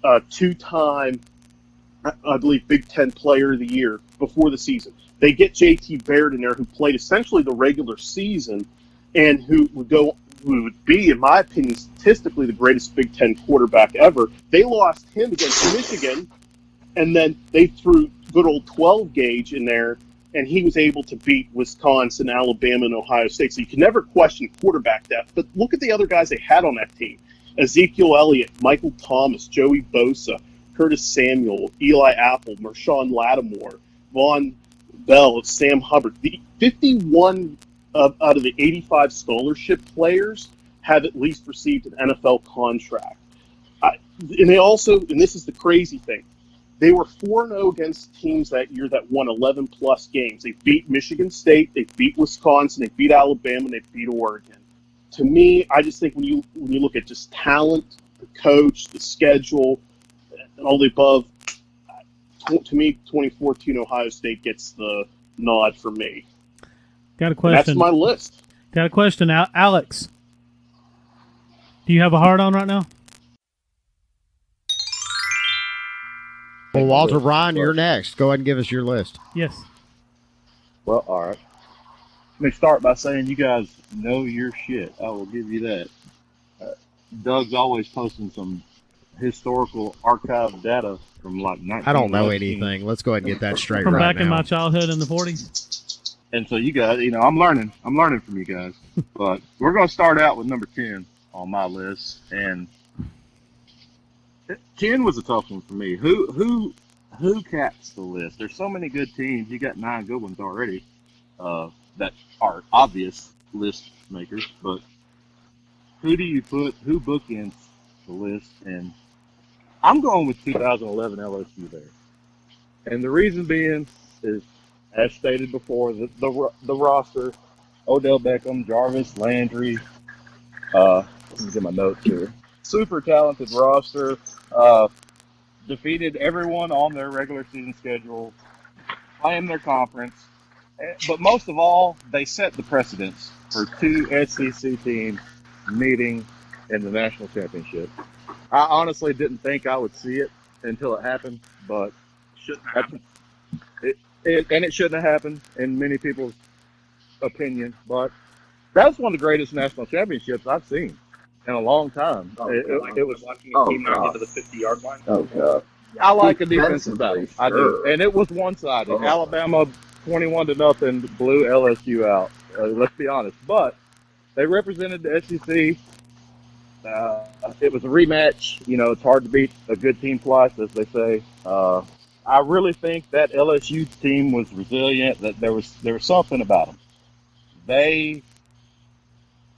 a 2-time, I believe, Big Ten Player of the Year before the season. They get J.T. Barrett in there, who played essentially the regular season, and who would be, in my opinion, statistically the greatest Big Ten quarterback ever. They lost him against Michigan, and then they threw good old 12 gauge in there, and he was able to beat Wisconsin, Alabama, and Ohio State. So you can never question quarterback depth. But look at the other guys they had on that team. Ezekiel Elliott, Michael Thomas, Joey Bosa, Curtis Samuel, Eli Apple, Marshawn Lattimore, Von Bell, Sam Hubbard. The 51 out of the 85 scholarship players have at least received an NFL contract. And they also, and this is the crazy thing, they were 4-0 against teams that year that won 11-plus games. They beat Michigan State, they beat Wisconsin, they beat Alabama, and they beat Oregon. To me, I just think when you look at just talent, the coach, the schedule, and all the above, to me, 2014 Ohio State gets the nod for me. Got a question. And that's my list. Got a question, Alex. Do you have a hard on right now? Well, Walter Bryan, you're next. Go ahead and give us your list. Yes. Well, all right. Let me start by saying you guys know your shit. I will give you that. Doug's always posting some historical archive data from like 19. I don't know anything. Let's go ahead and get that straight From right back in now. my childhood in the 40s. And so you guys, I'm learning from you guys. But we're going to start out with number 10 on my list. And 10 was a tough one for me. Who caps the list? There's so many good teams. You got 9 good ones already that are obvious list makers. But who do you put? Who bookends the list? And I'm going with 2011 LSU there. And the reason being is, as stated before, the roster: Odell Beckham, Jarvis Landry. Let me get my notes here. Super talented roster. Defeated everyone on their regular season schedule, playing their conference. But most of all, they set the precedence for 2 SEC teams meeting in the national championship. I honestly didn't think I would see it until it happened, but it shouldn't have happened in many people's opinion. But that's one of the greatest national championships I've seen in a long time. It was watching a team out into the 50-yard line. Oh God! I like a defensive battle. I do, and it was one-sided. Alabama 21-0 blew LSU out. Let's be honest, but they represented the SEC. It was a rematch. It's hard to beat a good team twice, as they say. I really think that LSU team was resilient. That there was something about them. They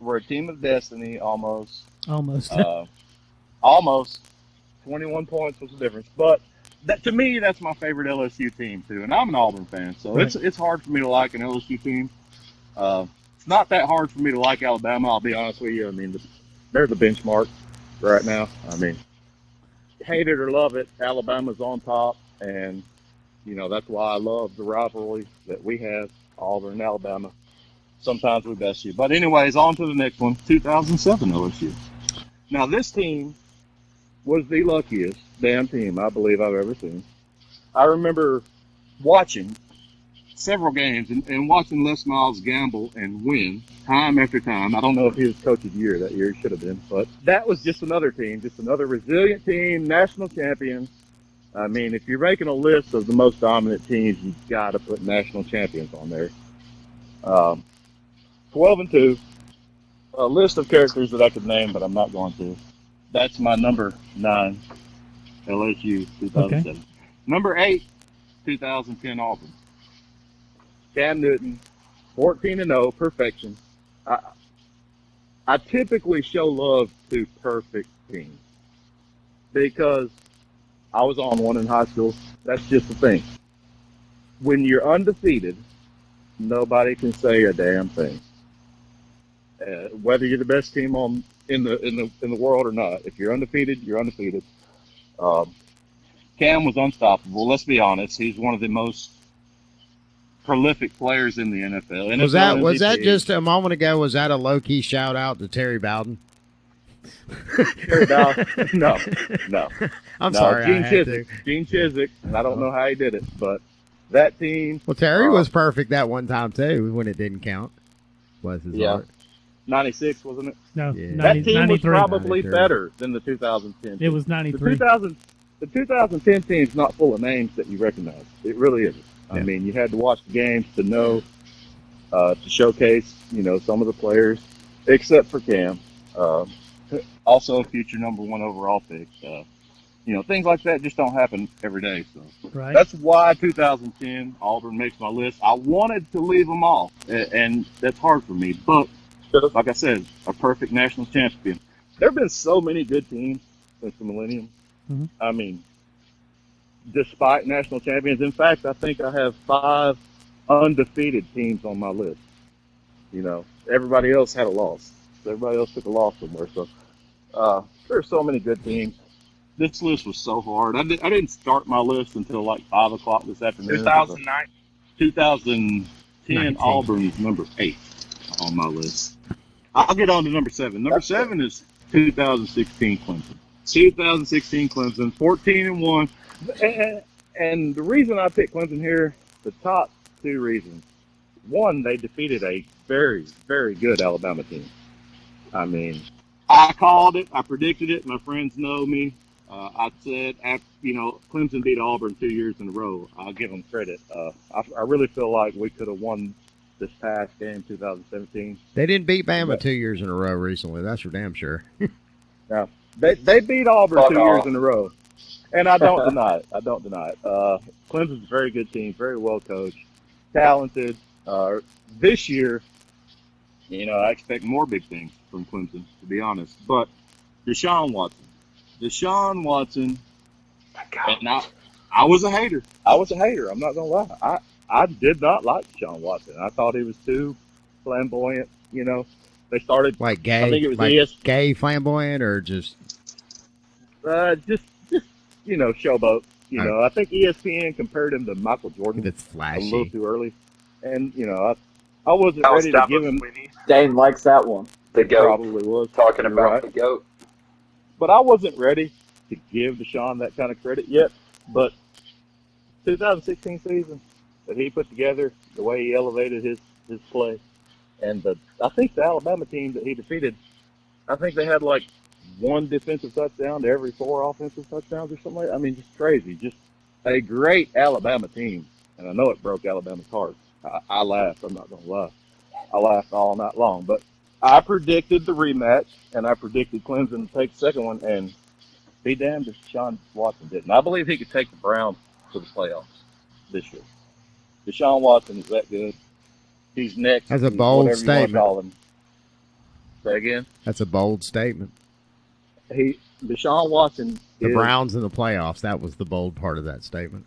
were a team of destiny, almost. Almost. 21 points was the difference. But to me, that's my favorite LSU team too. And I'm an Auburn fan, so Right. it's hard for me to like an LSU team. It's not that hard for me to like Alabama. I'll be honest with you. I mean, they're the benchmark right now. I mean, hate it or love it, Alabama's on top, and that's why I love the rivalry that we have, Auburn and Alabama. Sometimes we best you. But anyways, on to the next one, 2007 LSU. Now, this team was the luckiest damn team I believe I've ever seen. I remember watching several games and watching Les Miles gamble and win time after time. I don't know if he was coach of the year that year. He should have been. But that was just another team, just another resilient team, national champions. I mean, if you're making a list of the most dominant teams, you've got to put national champions on there. 12-2. A list of characters that I could name, but I'm not going to. That's my number 9, LSU 2007. Okay. Number 8, 2010 Auburn. Cam Newton, 14-0, perfection. I typically show love to perfect teams because I was on one in high school. That's just the thing. When you're undefeated, nobody can say a damn thing. Whether you're the best team in the world or not, if you're undefeated, you're undefeated. Cam was unstoppable. Let's be honest; he's one of the most prolific players in the NFL. Was that just a moment ago? Was that a low key shout out to Terry Bowden? Terry Bowden? No. I'm sorry. Gene Chizik. I don't know how he did it, but that team. Well, Terry was perfect that one time too when it didn't count. Was his art. 96, wasn't it? No, yeah. That team was probably 93. better than the 2010 team. It was 93. The 2010 team's not full of names that you recognize. It really isn't. Yeah. I mean, you had to watch the games to know, to showcase, some of the players, except for Cam. also a future number 1 overall pick. Things like that just don't happen every day. So Right. That's why 2010 Auburn makes my list. I wanted to leave them off, and that's hard for me. But like I said, a perfect national champion. There have been so many good teams since the millennium. Mm-hmm. I mean, despite national champions. In fact, I think I have 5 undefeated teams on my list. Everybody else had a loss. Everybody else took a loss somewhere. So there's so many good teams. This list was so hard. I didn't start my list until like 5 o'clock this afternoon. 2009. 2010 19. Auburn is number 8 on my list. I'll get on to number 7. Number 7 is 2016 Clemson. 2016 Clemson, 14-1. And the reason I picked Clemson here, the top 2 reasons. One, they defeated a very, very good Alabama team. I mean, I called it. I predicted it. My friends know me. I said, Clemson beat Auburn 2 years in a row. I'll give them credit. I really feel like we could have won this past game, 2017. They didn't beat Bama 2 years in a row recently. That's for damn sure. No, they beat Auburn 2 years in a row, and I don't deny it. Clemson's a very good team, very well coached, talented. This year, I expect more big things from Clemson, to be honest. But Deshaun Watson, and I was a hater. I'm not gonna lie. I did not like Deshaun Watson. I thought he was too flamboyant. They started like gay. I think it was like gay flamboyant or just showboat. I think ESPN compared him to Michael Jordan. It's flashy. A little too early, and I wasn't ready to give him. Dane likes that one. The GOAT. Probably was Talking You're about right. the GOAT. But I wasn't ready to give Deshaun that kind of credit yet. But 2016 season that he put together, the way he elevated his play, and I think the Alabama team that he defeated, I think they had like 1 defensive touchdown to every 4 offensive touchdowns or something like that. I mean, just crazy. Just a great Alabama team. And I know it broke Alabama's heart. I laughed. I'm not going to lie. I laughed all night long. But I predicted the rematch, and I predicted Clemson to take the second one, and be damned if Deshaun Watson didn't. I believe he could take the Browns to the playoffs this year. Deshaun Watson is that good. He's next. That's a bold statement. Say again? That's a bold statement. Deshaun Watson The Browns in the playoffs. That was the bold part of that statement.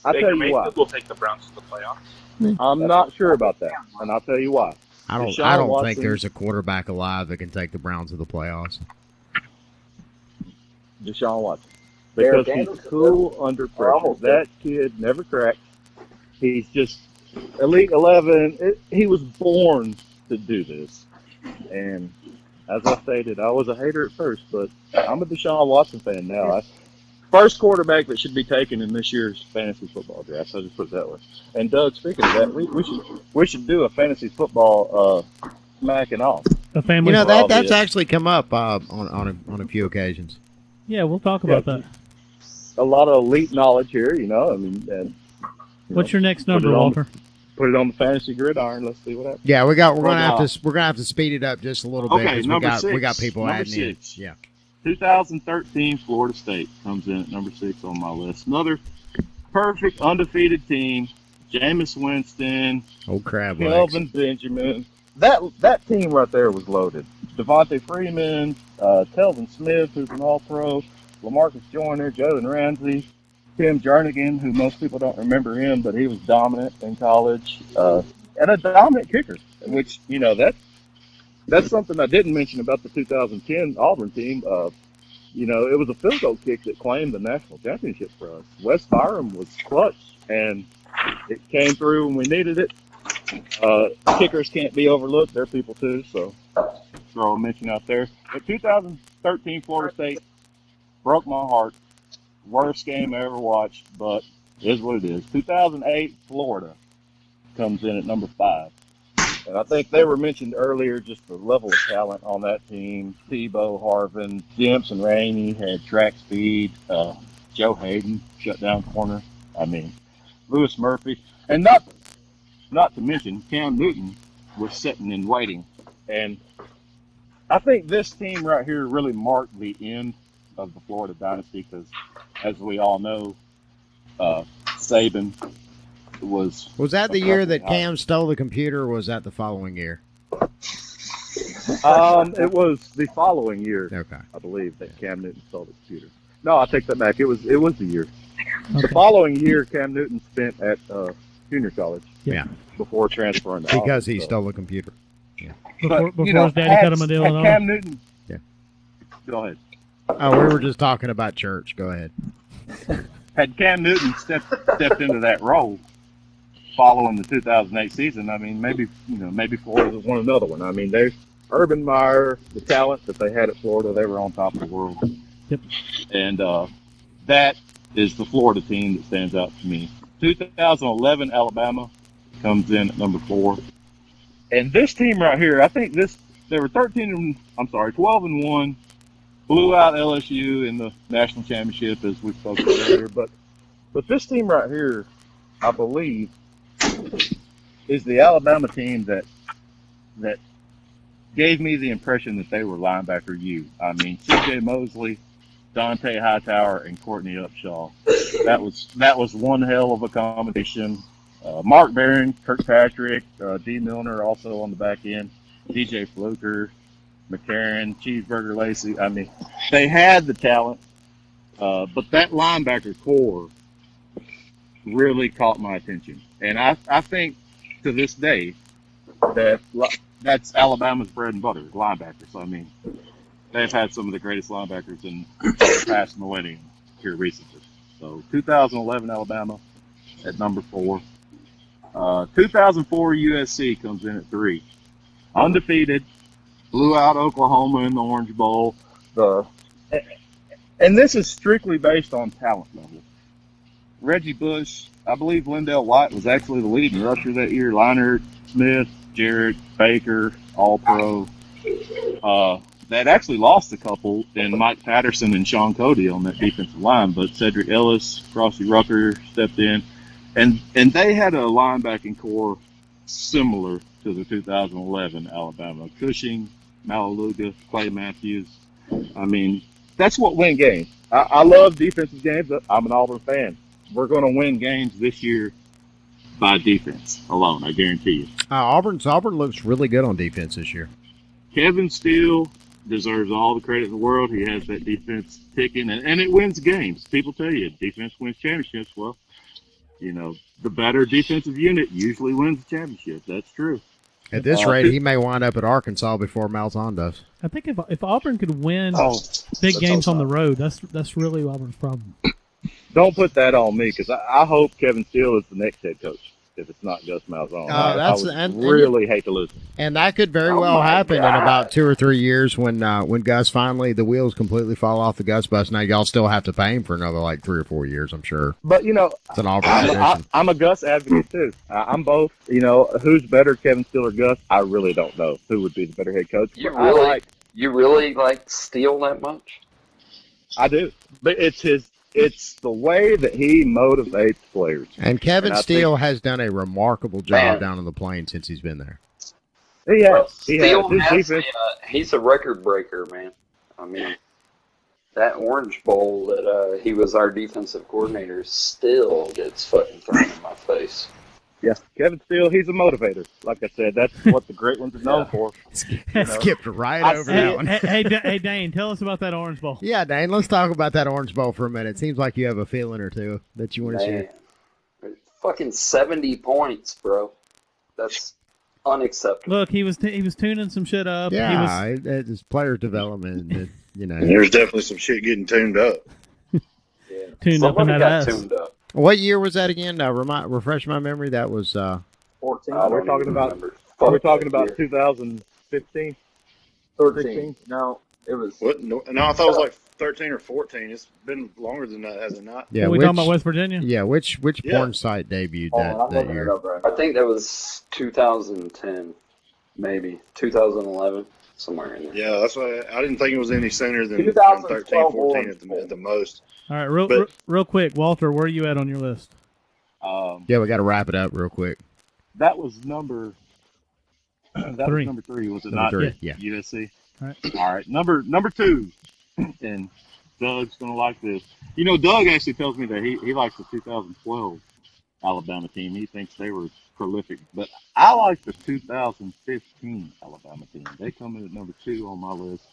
I'll tell you why. We'll take the Browns to the playoffs. I'm not sure about that, and I'll tell you why. I don't think there's a quarterback alive that can take the Browns to the playoffs. Deshaun Watson. Because he's cool under pressure. That kid never cracks. He's just Elite 11. He was born to do this. And as I stated, I was a hater at first, but I'm a Deshaun Watson fan now. First quarterback that should be taken in this year's fantasy football draft. I'll just put it that way. And Doug, speaking of that, we should do a fantasy football smacking off. A family. That's actually come up on a few occasions. Yeah, we'll talk about that. A lot of elite knowledge here, I mean. And, what's your next number, Walter? Put it on the fantasy gridiron. Let's see what happens. Yeah, we're gonna have to speed it up just a little bit because we got people number adding 6. in. Yeah. 2013 Florida State comes in at number 6 on my list. Another perfect undefeated team. Jameis Winston. Old crab Kelvin Benjamin. That team right there was loaded. Devontae Freeman, Telvin Smith, who's an All-Pro, LaMarcus Joyner, Jalen Ramsey, Tim Jernigan, who most people don't remember him, but he was dominant in college, and a dominant kicker, which, that's something I didn't mention about the 2010 Auburn team. It was a field goal kick that claimed the national championship for us. Wes Byram was clutch, and it came through when we needed it. Kickers can't be overlooked. They're people too, so throw a mention out there. But 2013 Florida State broke my heart. Worst game I ever watched, but it is what it is. 2008 Florida comes in at number 5. And I think they were mentioned earlier, just the level of talent on that team. Tebow, Harvin, Jimson Rainey had track speed. Joe Hayden, shutdown corner. I mean, Lewis Murphy. And not to mention, Cam Newton was sitting and waiting. And I think this team right here really marked the end of the Florida dynasty because, as we all know, Saban was. Was that the year that Cam stole the computer, or was that the following year? It was the following year. Okay. I believe that Cam Newton stole the computer. No, I take that back. It was the year. Okay. The following year, Cam Newton spent at junior college. Yeah. Before transferring to because he stole the computer. Yeah. Before his daddy cut him a deal. Had Cam Newton. Yeah. Go ahead. Oh, we were just talking about church. Go ahead. Had Cam Newton stepped into that role following the 2008 season, I mean, maybe Florida was won another one. I mean, Urban Meyer, the talent that they had at Florida, they were on top of the world. Yep. And that is the Florida team that stands out to me. 2011 Alabama comes in at number 4. And this team right here, I think they were 12-1, blew out LSU in the national championship, as we spoke about earlier. But this team right here, I believe, is the Alabama team that gave me the impression that they were linebacker U. I mean, C.J. Mosley, Dante Hightower, and Courtney Upshaw. That was one hell of a combination. Mark Barron, Kirkpatrick, D. Milner also on the back end, DJ Fluker, McCarron, Cheeseburger Lacey. I mean, they had the talent, but that linebacker core really caught my attention. And I think to this day that's Alabama's bread and butter, linebackers. I mean, they've had some of the greatest linebackers in the past millennium here recently. So 2011 Alabama at number 4. 2004 USC comes in at 3. Undefeated, blew out Oklahoma in the Orange Bowl. And this is strictly based on talent level. Reggie Bush, I believe Lindell White was actually the leading rusher that year. Leonard, Smith, Jarrett, Baker, All-Pro. That actually lost a couple in Mike Patterson and Sean Cody on that defensive line, but Cedric Ellis, Frosty Rucker stepped in. And they had a linebacking core similar to the 2011 Alabama. Cushing, Malaluga, Clay Matthews. I mean, that's what win games. I love defensive games. I'm an Auburn fan. We're going to win games this year by defense alone, I guarantee you. Auburn looks really good on defense this year. Kevin Steele deserves all the credit in the world. He has that defense ticking, and it wins games. People tell you defense wins championships. Well, you know, the better defensive unit usually wins the championship. That's true. At this rate, he may wind up at Arkansas before Malzahn does. I think if Auburn could win big games on the road, that's really Auburn's problem. Don't put that on me, because I hope Kevin Steele is the next head coach if it's not Gus Malzahn. I would really hate to lose him. And that could very well happen in about 2 or 3 years when Gus finally, the wheels completely fall off the Gus bus. Now, y'all still have to pay him for another, 3 or 4 years, I'm sure. But, you know, it's an Auburn I'm a Gus advocate, too. I'm both. You know, who's better, Kevin Steele or Gus? I really don't know who would be the better head coach. You really like Steele that much? I do. But it's the way that he motivates players. And Kevin Steele has done a remarkable job down on the Plain since he's been there. He has. He's a record breaker, man. I mean, that Orange Bowl that he was our defensive coordinator still gets fucking thrown in my face. Yeah, Kevin Steele, he's a motivator. Like I said, that's what the great ones are known for. Skipped right over that one. Hey, Dane, tell us about that Orange Bowl. Yeah, Dane, let's talk about that Orange Bowl for a minute. Seems like you have a feeling or two that you want to share. Fucking 70 points, bro. That's unacceptable. Look, he was tuning some shit up. Yeah, it's player development. There's definitely some shit getting tuned up. Tuned up in that ass. Tuned up. What year was that again? Refresh my memory. That was 14. We're talking about 2015, 13. No, it was. What? No, I thought it was 13 or 14. It's been longer than that, has it not? Yeah, we talking about West Virginia? Yeah, which porn site debuted that year? I think that was 2010, maybe 2011, somewhere in there. Yeah, that's why I didn't think it was any sooner than 13, 14 at the most. All right, real quick, Walter, where are you at on your list? Yeah, we got to wrap it up real quick. That was number That Three. was number 3, was it Number not? three, yeah. USC. All right. All right, number 2, and Doug's gonna like this. You know, Doug actually tells me that he likes the 2012 Alabama team. He thinks they were prolific, but I like the 2015 Alabama team. They come in at number 2 on my list.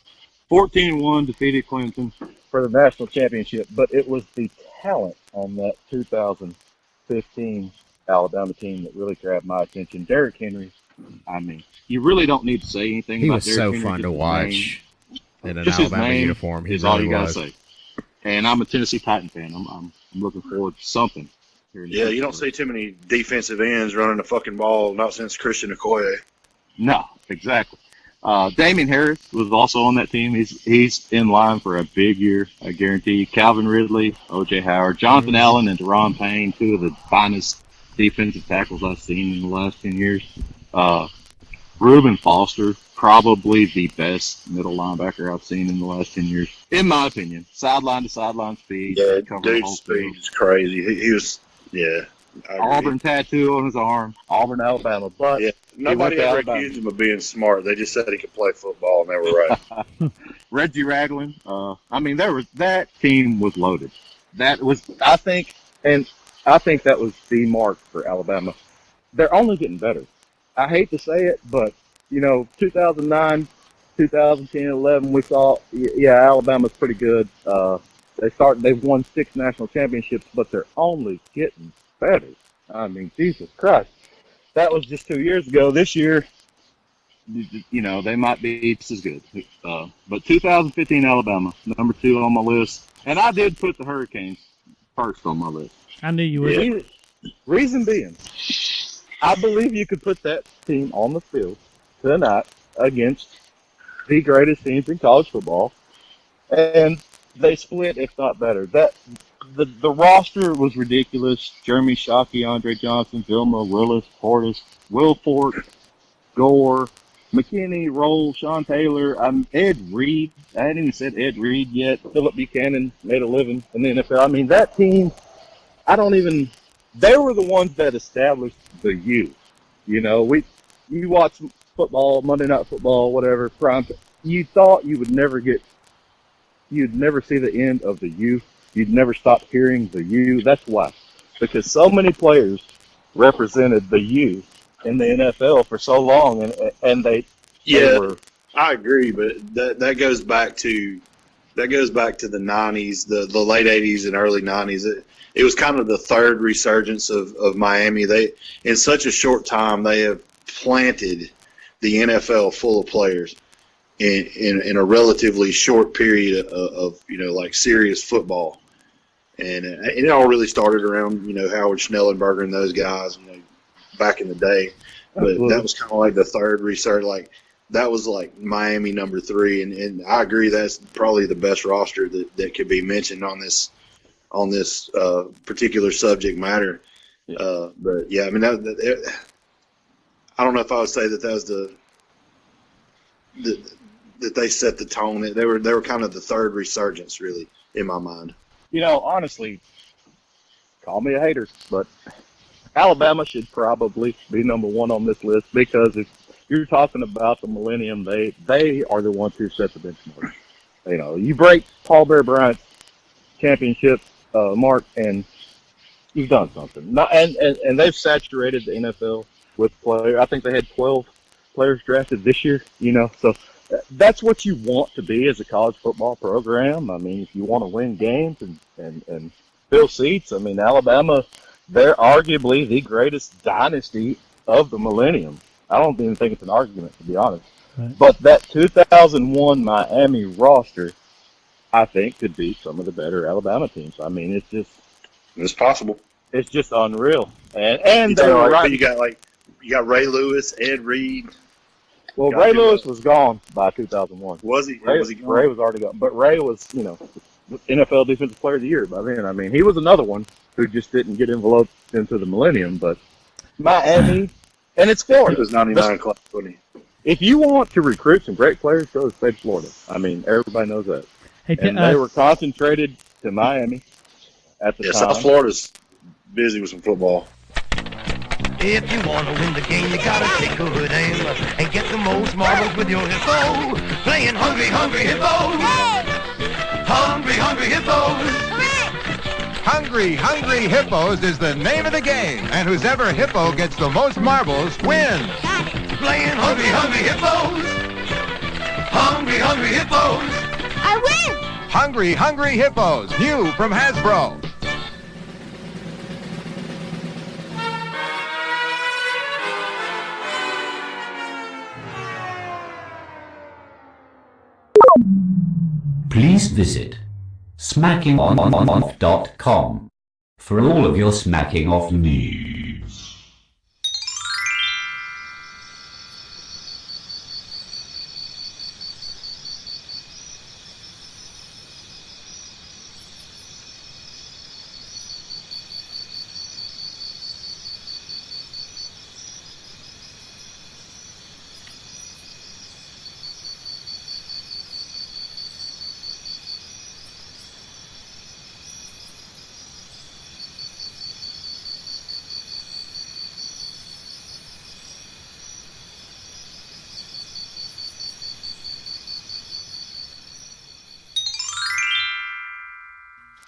14-1 defeated Clemson for the national championship, but it was the talent on that 2015 Alabama team that really grabbed my attention. Derrick Henry. I mean, you really don't need to say anything He about was Derrick so Henry. fun to watch in an Just his Alabama name uniform. He is all really you gotta was. say. And I'm a Tennessee Titan fan. I'm looking forward to something. Here in the Yeah, future. you don't see too many defensive ends running the fucking ball, not since Christian Okoye. No, exactly. Damian Harris was also on that team. He's in line for a big year, I guarantee. Calvin Ridley, O.J. Howard, Jonathan Allen, and Deron Payne, 2 of the finest defensive tackles I've seen in the last 10 years. Reuben Foster, probably the best middle linebacker I've seen in the last 10 years, in my opinion. Sideline to sideline speed. Yeah, covered the dude's whole speed field. is crazy. He was, yeah. I agree. Auburn tattoo on his arm. Auburn, Alabama. But Yeah, nobody he went to ever Alabama. accused him of being smart. They just said he could play football, and they were right. Reggie Ragland. I mean, that team was loaded. That was, I think that was the mark for Alabama. They're only getting better. I hate to say it, but 2009, 2010, 11, we saw, Alabama's pretty good. They've won 6 national championships, but they're only getting better. I mean, Jesus Christ. That was just 2 years ago. This year, they might be just as good. But 2015 Alabama, number 2 on my list. And I did put the Hurricanes first on my list. I knew you would. Yeah. Reason being, I believe you could put that team on the field tonight against the greatest teams in college football, and they split, if not better. The roster was ridiculous. Jeremy Shockey, Andre Johnson, Vilma, Willis, Portis, Will Fort, Gore, McKinney, Roll, Sean Taylor, Ed Reed. I hadn't even said Ed Reed yet. Philip Buchanan made a living in the NFL. I mean, that team, they were the ones that established the U. You watch football, Monday Night Football, whatever, prime. You thought you'd never see the end of the U. You'd never stop hearing the U. That's why. Because so many players represented the U in the NFL for so long, and they were. I agree, but that goes back to the 90s, the late 80s and early 90s. It was kind of the third resurgence of Miami. They, in such a short time, they have planted the NFL full of players in a relatively short period of like serious football. And it all really started around, Howard Schnellenberger and those guys, back in the day. But Absolutely. that was kind of like the third resurgence. Like, that was like Miami number 3. And I agree that's probably the best roster that could be mentioned on this particular subject matter. But yeah, I mean, I don't know if I would say that was that they set the tone. They were kind of the third resurgence, really, in my mind. Honestly, call me a hater, but Alabama should probably be number 1 on this list, because if you're talking about the millennium, they are the ones who set the benchmark. You break Paul Bear Bryant's championship mark, and you've done something. And they've saturated the NFL with players. I think they had 12 players drafted this year. So that's what you want to be as a college football program. I mean, if you want to win games and fill seats, I mean, Alabama, they're arguably the greatest dynasty of the millennium. I don't even think it's an argument, to be honest. Right. But that 2001 Miami roster, I think, could beat some of the better Alabama teams. I mean, It's possible. It's just unreal. And You they were right. you got Ray Lewis, Ed Reed. Well, Ray Lewis was gone by 2001. Was he? Ray Was he gone? Ray was already gone. But Ray was, NFL Defensive Player of the Year by then. I mean, he was another one who just didn't get enveloped into the millennium. But Miami, and it's Florida. He was 99 class, wasn't he? If you want to recruit some great players, go to the state of Florida. I mean, everybody knows that. Hey, And they were concentrated to Miami at the time. South Florida's busy with some football. If you want to win the game, you gotta take good aim and get the most marbles with your hippo. Playing Hungry, Hungry Hippos. Hungry, Hungry Hippos. Hungry, Hungry Hippos is the name of the game, and whoever hippo gets the most marbles wins. Playing Hungry, Hungry Hippos. Hungry, Hungry Hippos. I win! Hungry, Hungry Hippos, new from Hasbro. Please visit smackingoff.com for all of your smacking off needs.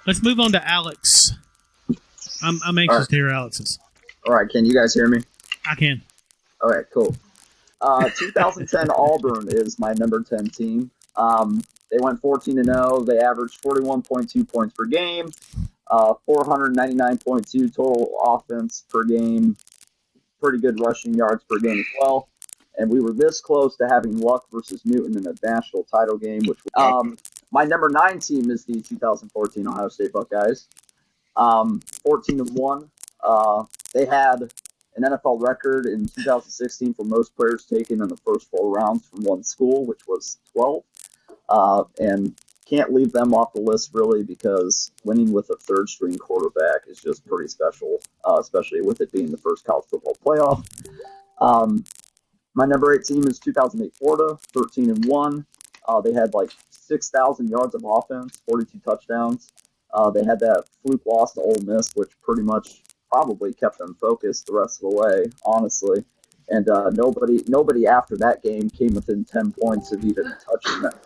Let's move on to Alex. I'm anxious to hear Alex's. All right, can you guys hear me? I can. All right, cool. 2010 Auburn is my number 10 team. They went 14-0. They averaged 41.2 points per game, 499.2 total offense per game, pretty good rushing yards per game as well. And we were this close to having Luck versus Newton in a national title game. Which my number 9 team is the 2014 Ohio State Buckeyes. 14-1. They had an NFL record in 2016 for most players taken in the first 4 rounds from one school, which was 12. And can't leave them off the list, really, because winning with a third-string quarterback is just pretty special, especially with it being the first college football playoff. My number 8 team is 2008 Florida, 13-1. They had like 6,000 yards of offense, 42 touchdowns. They had that fluke loss to Ole Miss, which pretty much probably kept them focused the rest of the way, honestly. And nobody after that game came within 10 points of even touching them.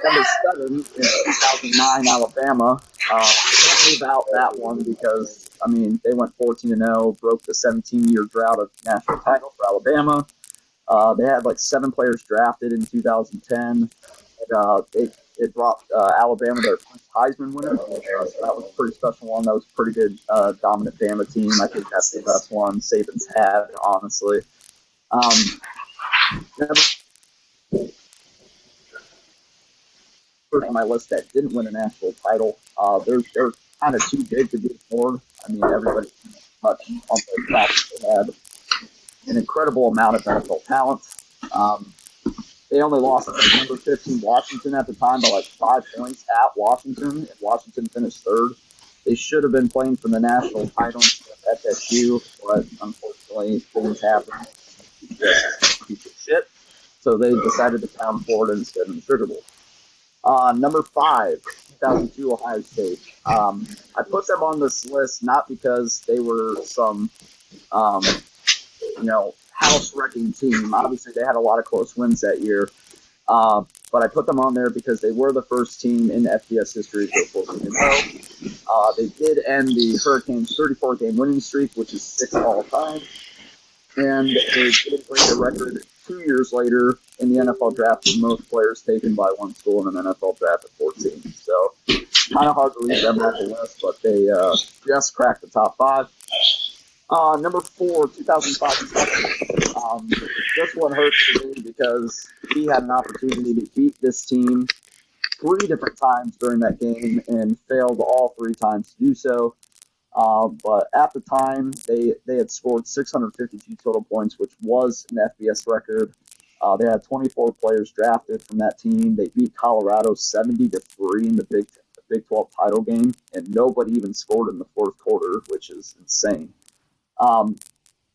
Number 7 in 2009 Alabama. Can't leave out that one because, I mean, they went 14-0, broke the 17-year drought of national title for Alabama. They had like 7 players drafted in 2010. It brought Alabama their first Heisman winner. So that was a pretty special one. That was a pretty good dominant Bama team. I think that's the best one Saban's had, honestly. First on my list that didn't win a national title. They're kind of too big to be ignored. I mean, everybody touched on the fact that they had an incredible amount of NFL talent. They only lost to number 15 Washington at the time by like 5 points at Washington, and Washington finished 3rd. They should have been playing for the national title at FSU, but unfortunately things happened. Piece of shit. So they decided to pound forward instead of the Sugar Bowl. Number 5, 2002 Ohio State. I put them on this list not because they were some, house-wrecking team. Obviously, they had a lot of close wins that year. But I put them on there because they were the first team in FBS history to go 14-0. They did end the Hurricanes' 34-game winning streak, which is 6th all time. And they did break the record 2 years later in the NFL draft with most players taken by one school in an NFL draft at 14. So kind of hard to leave them off the list, but they just cracked the top 5. Number 4, 2005. This one hurts for me because he had an opportunity to beat this team 3 different times during that game and failed all 3 times to do so. But at the time, they had scored 652 total points, which was an FBS record. They had 24 players drafted from that team. They beat Colorado 70-3 in the Big 12 title game, and nobody even scored in the 4th quarter, which is insane.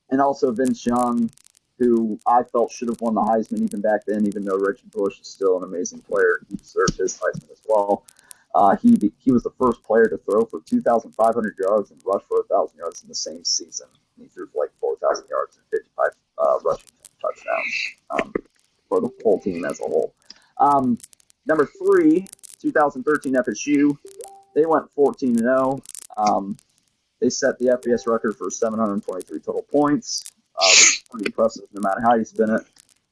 And also Vince Young, who I felt should have won the Heisman even back then, even though Reggie Bush is still an amazing player. He deserved his Heisman as well. He was the first player to throw for 2,500 yards and rush for 1,000 yards in the same season. He threw for like 4,000 yards and 55 rushing touchdowns for the whole team as a whole. Number 3, 2013 FSU. They went 14-0. They set the FBS record for 723 total points. Pretty impressive no matter how you spin it.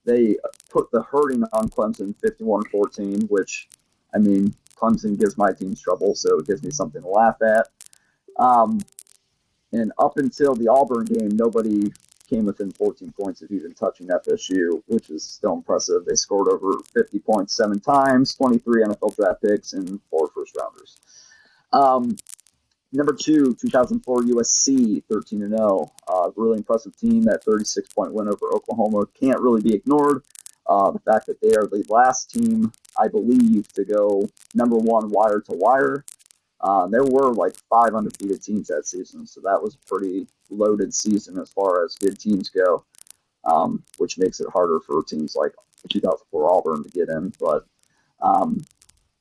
They put the hurting on Clemson 51-14, which, I mean, Clemson gives my team trouble, so it gives me something to laugh at. And up until the Auburn game, nobody came within 14 points of even touching FSU, which is still impressive. They scored over 50 points 7 times, 23 NFL draft picks, and 4 first-rounders. Number 2, 2004 USC, 13-0. Really impressive team. That 36-point win over Oklahoma can't really be ignored. The fact that they are the last team, I believe, to go number 1 wire to wire. There were like 5 undefeated teams that season, so that was a pretty loaded season as far as good teams go, which makes it harder for teams like 2004 Auburn to get in. But, I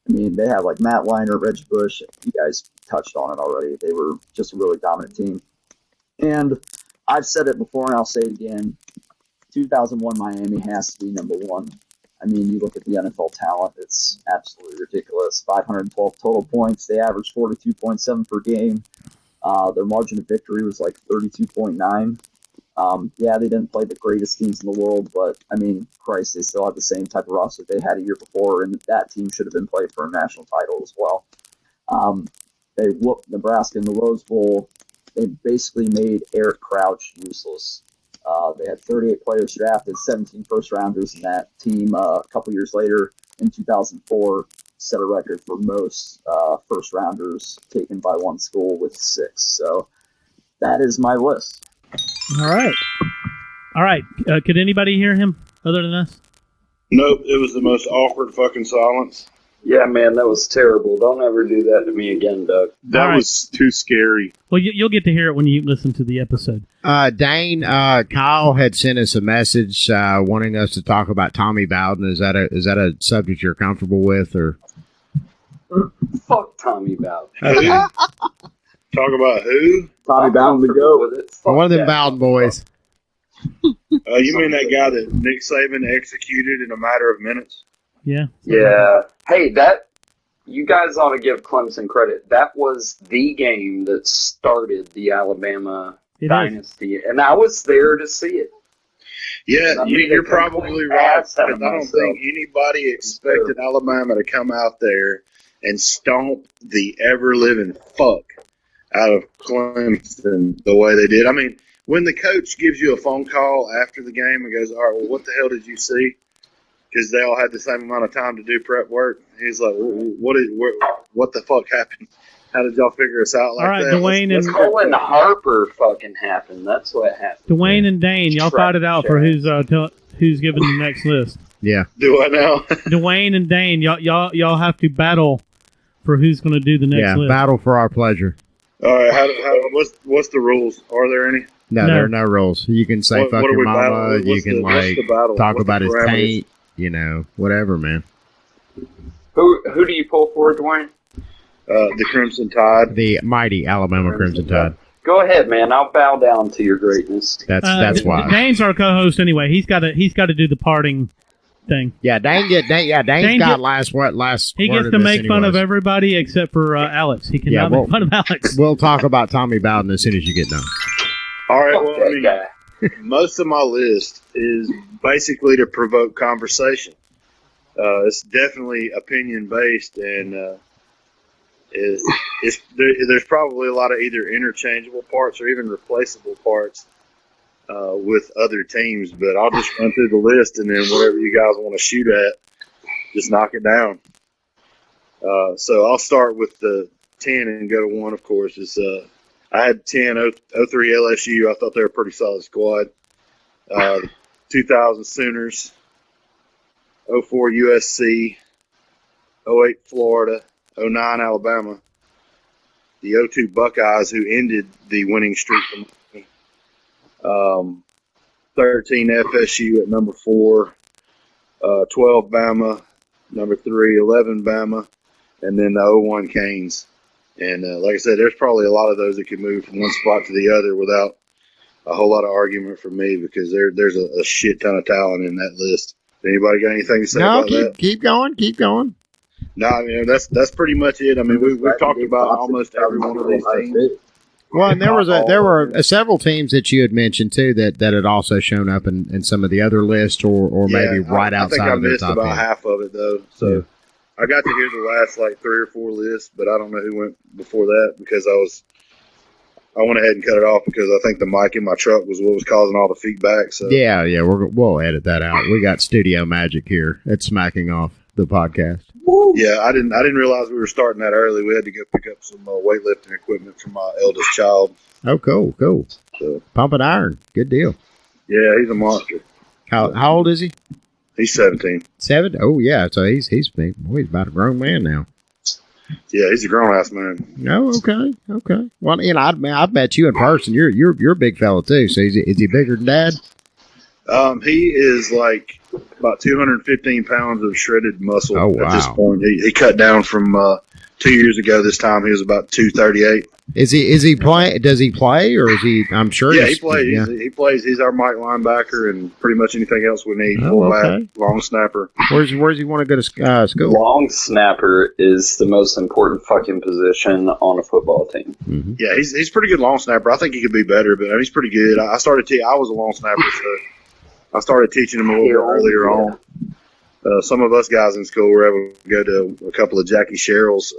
mean, they had like Matt Leinart, Reggie Bush. You guys touched on it already. They were just a really dominant team. And I've said it before and I'll say it again. 2001 Miami has to be number 1. I mean, you look at the NFL talent, it's absolutely ridiculous. 512 total points. They averaged 42.7 per game. Their margin of victory was like 32.9. Yeah, they didn't play the greatest teams in the world, but, I mean, Christ, they still have the same type of roster they had a year before, and that team should have been playing for a national title as well. They whooped Nebraska in the Rose Bowl. They basically made Eric Crouch useless. They had 38 players drafted, 17 first-rounders, and that team a couple years later in 2004 set a record for most first-rounders taken by one school with 6. So that is my list. All right. Could anybody hear him other than us? Nope, it was the most awkward fucking silence. Yeah, man, that was terrible. Don't ever do that to me again, Doug. That was too scary. Well, you'll get to hear it when you listen to the episode. Dane, Kyle had sent us a message wanting us to talk about Tommy Bowden. Is that a subject you're comfortable with, or? Fuck Tommy Bowden. Talk about who? Tommy Bowden to go. One of them Bowden boys. You mean that guy that Nick Saban executed in a matter of minutes? Yeah. Yeah. Hey, you guys ought to give Clemson credit. That was the game that started the Alabama dynasty, and I was there to see it. Yeah, I mean, you're probably right. I I don't think anybody expected Alabama to come out there and stomp the ever-living fuck out of Clemson the way they did. I mean, when the coach gives you a phone call after the game and goes, all right, well, what the hell did you see? Because they all had the same amount of time to do prep work. He's like, what the fuck happened? How did y'all figure us out like that? Dwayne and Colin Harper fucking happened. That's what happened. Dwayne and Dane, y'all fight it out for who's giving the next list. Yeah. Do I now? Dwayne and Dane, y'all have to battle for who's going to do the next list. Yeah, battle for our pleasure. All right. What's the rules? Are there any? No, there are no rules. You can say fuck your mama. You can talk about his taint. You know, whatever, man. Who do you pull for, Dwayne? The Crimson Tide. The mighty Alabama Crimson Tide. Go ahead, man. I'll bow down to your greatness. That's why. Dane's our co-host anyway. He's got to do the parting thing. Yeah, Dane's got last word. He gets to make fun of everybody except for Alex. He cannot make fun of Alex. We'll talk about Tommy Bowden as soon as you get done. All right. Well, I mean, most of my list is basically to provoke conversation. It's definitely opinion based, and there's probably a lot of either interchangeable parts or even replaceable parts with other teams. But I'll just run through the list, and then whatever you guys want to shoot at, just knock it down. So I'll start with the 10 and go to 1. Of course, is I had 10, 03 LSU. I thought they were a pretty solid squad. 2000 Sooners, 04 USC, 08 Florida, 09 Alabama, the 02 Buckeyes, who ended the winning streak for me. 13 FSU at number 4, 12 Bama, number 3, 11 Bama, and then the 01 Canes. And like I said, there's probably a lot of those that could move from one spot to the other without a whole lot of argument from me, because there's a shit ton of talent in that list. Anybody got anything to say about that? Keep going. No, I mean, that's pretty much it. I mean, we've talked about almost every one of these teams. Well, and there were several teams that you had mentioned too that had also shown up in some of the other lists, or maybe right outside of their top. I think I missed about 10. half of it though. So I got to hear the last like 3 or 4 lists, but I don't know who went before that, because I went ahead and cut it off because I think the mic in my truck was what was causing all the feedback. So Yeah, we'll edit that out. We got studio magic here at Smacking Off the podcast. Yeah, I didn't realize we were starting that early. We had to go pick up some weightlifting equipment for my eldest child. Oh, cool. So, Pumping iron, good deal. Yeah, he's a monster. How old is he? He's 17. 7? Oh yeah, so he's big. Boy, he's about a grown man now. Yeah, he's a grown ass man. Oh, okay. Well, I've met you in person. You're a big fella too. So is he bigger than Dad? He is like about 215 pounds of shredded muscle. Oh, wow. At this point. He cut down from 2 years ago. This time he was about 238. Is he play? Does he play, or is he? I'm sure. Yeah, he plays. Yeah. He plays. He's our Mike linebacker and pretty much anything else we need. Oh, Fullback, okay. long snapper. Where's he want to go to school? Long snapper is the most important fucking position on a football team. Mm-hmm. Yeah, he's pretty good long snapper. I think he could be better, but he's pretty good. I was a long snapper, so I started teaching him a little bit earlier on. Some of us guys in school were able to go to a couple of Jackie Sherrill's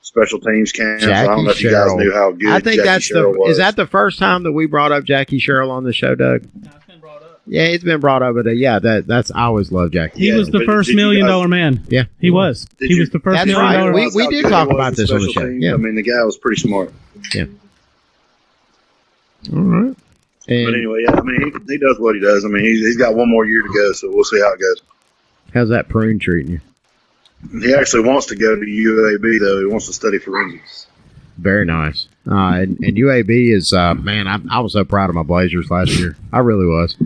special teams camps. I don't know if you guys knew how good I think Jackie Sherrill was. Is that the first time that we brought up Jackie Sherrill on the show, Doug? No, it's been brought up. Yeah, it's been brought up, but that's I always loved Jackie. He was the first $1 million man. Yeah, he was. He was the first $1 million man. We did talk about this on the show. Yeah, I mean, the guy was pretty smart. Yeah. All right. But anyway, yeah, I mean, he does what he does. I mean, he's got one more year to go, so we'll see how it goes. How's that prune treating you? He actually wants to go to UAB, though. He wants to study forensics. Very nice. And UAB is, man, I was so proud of my Blazers last year. I really was.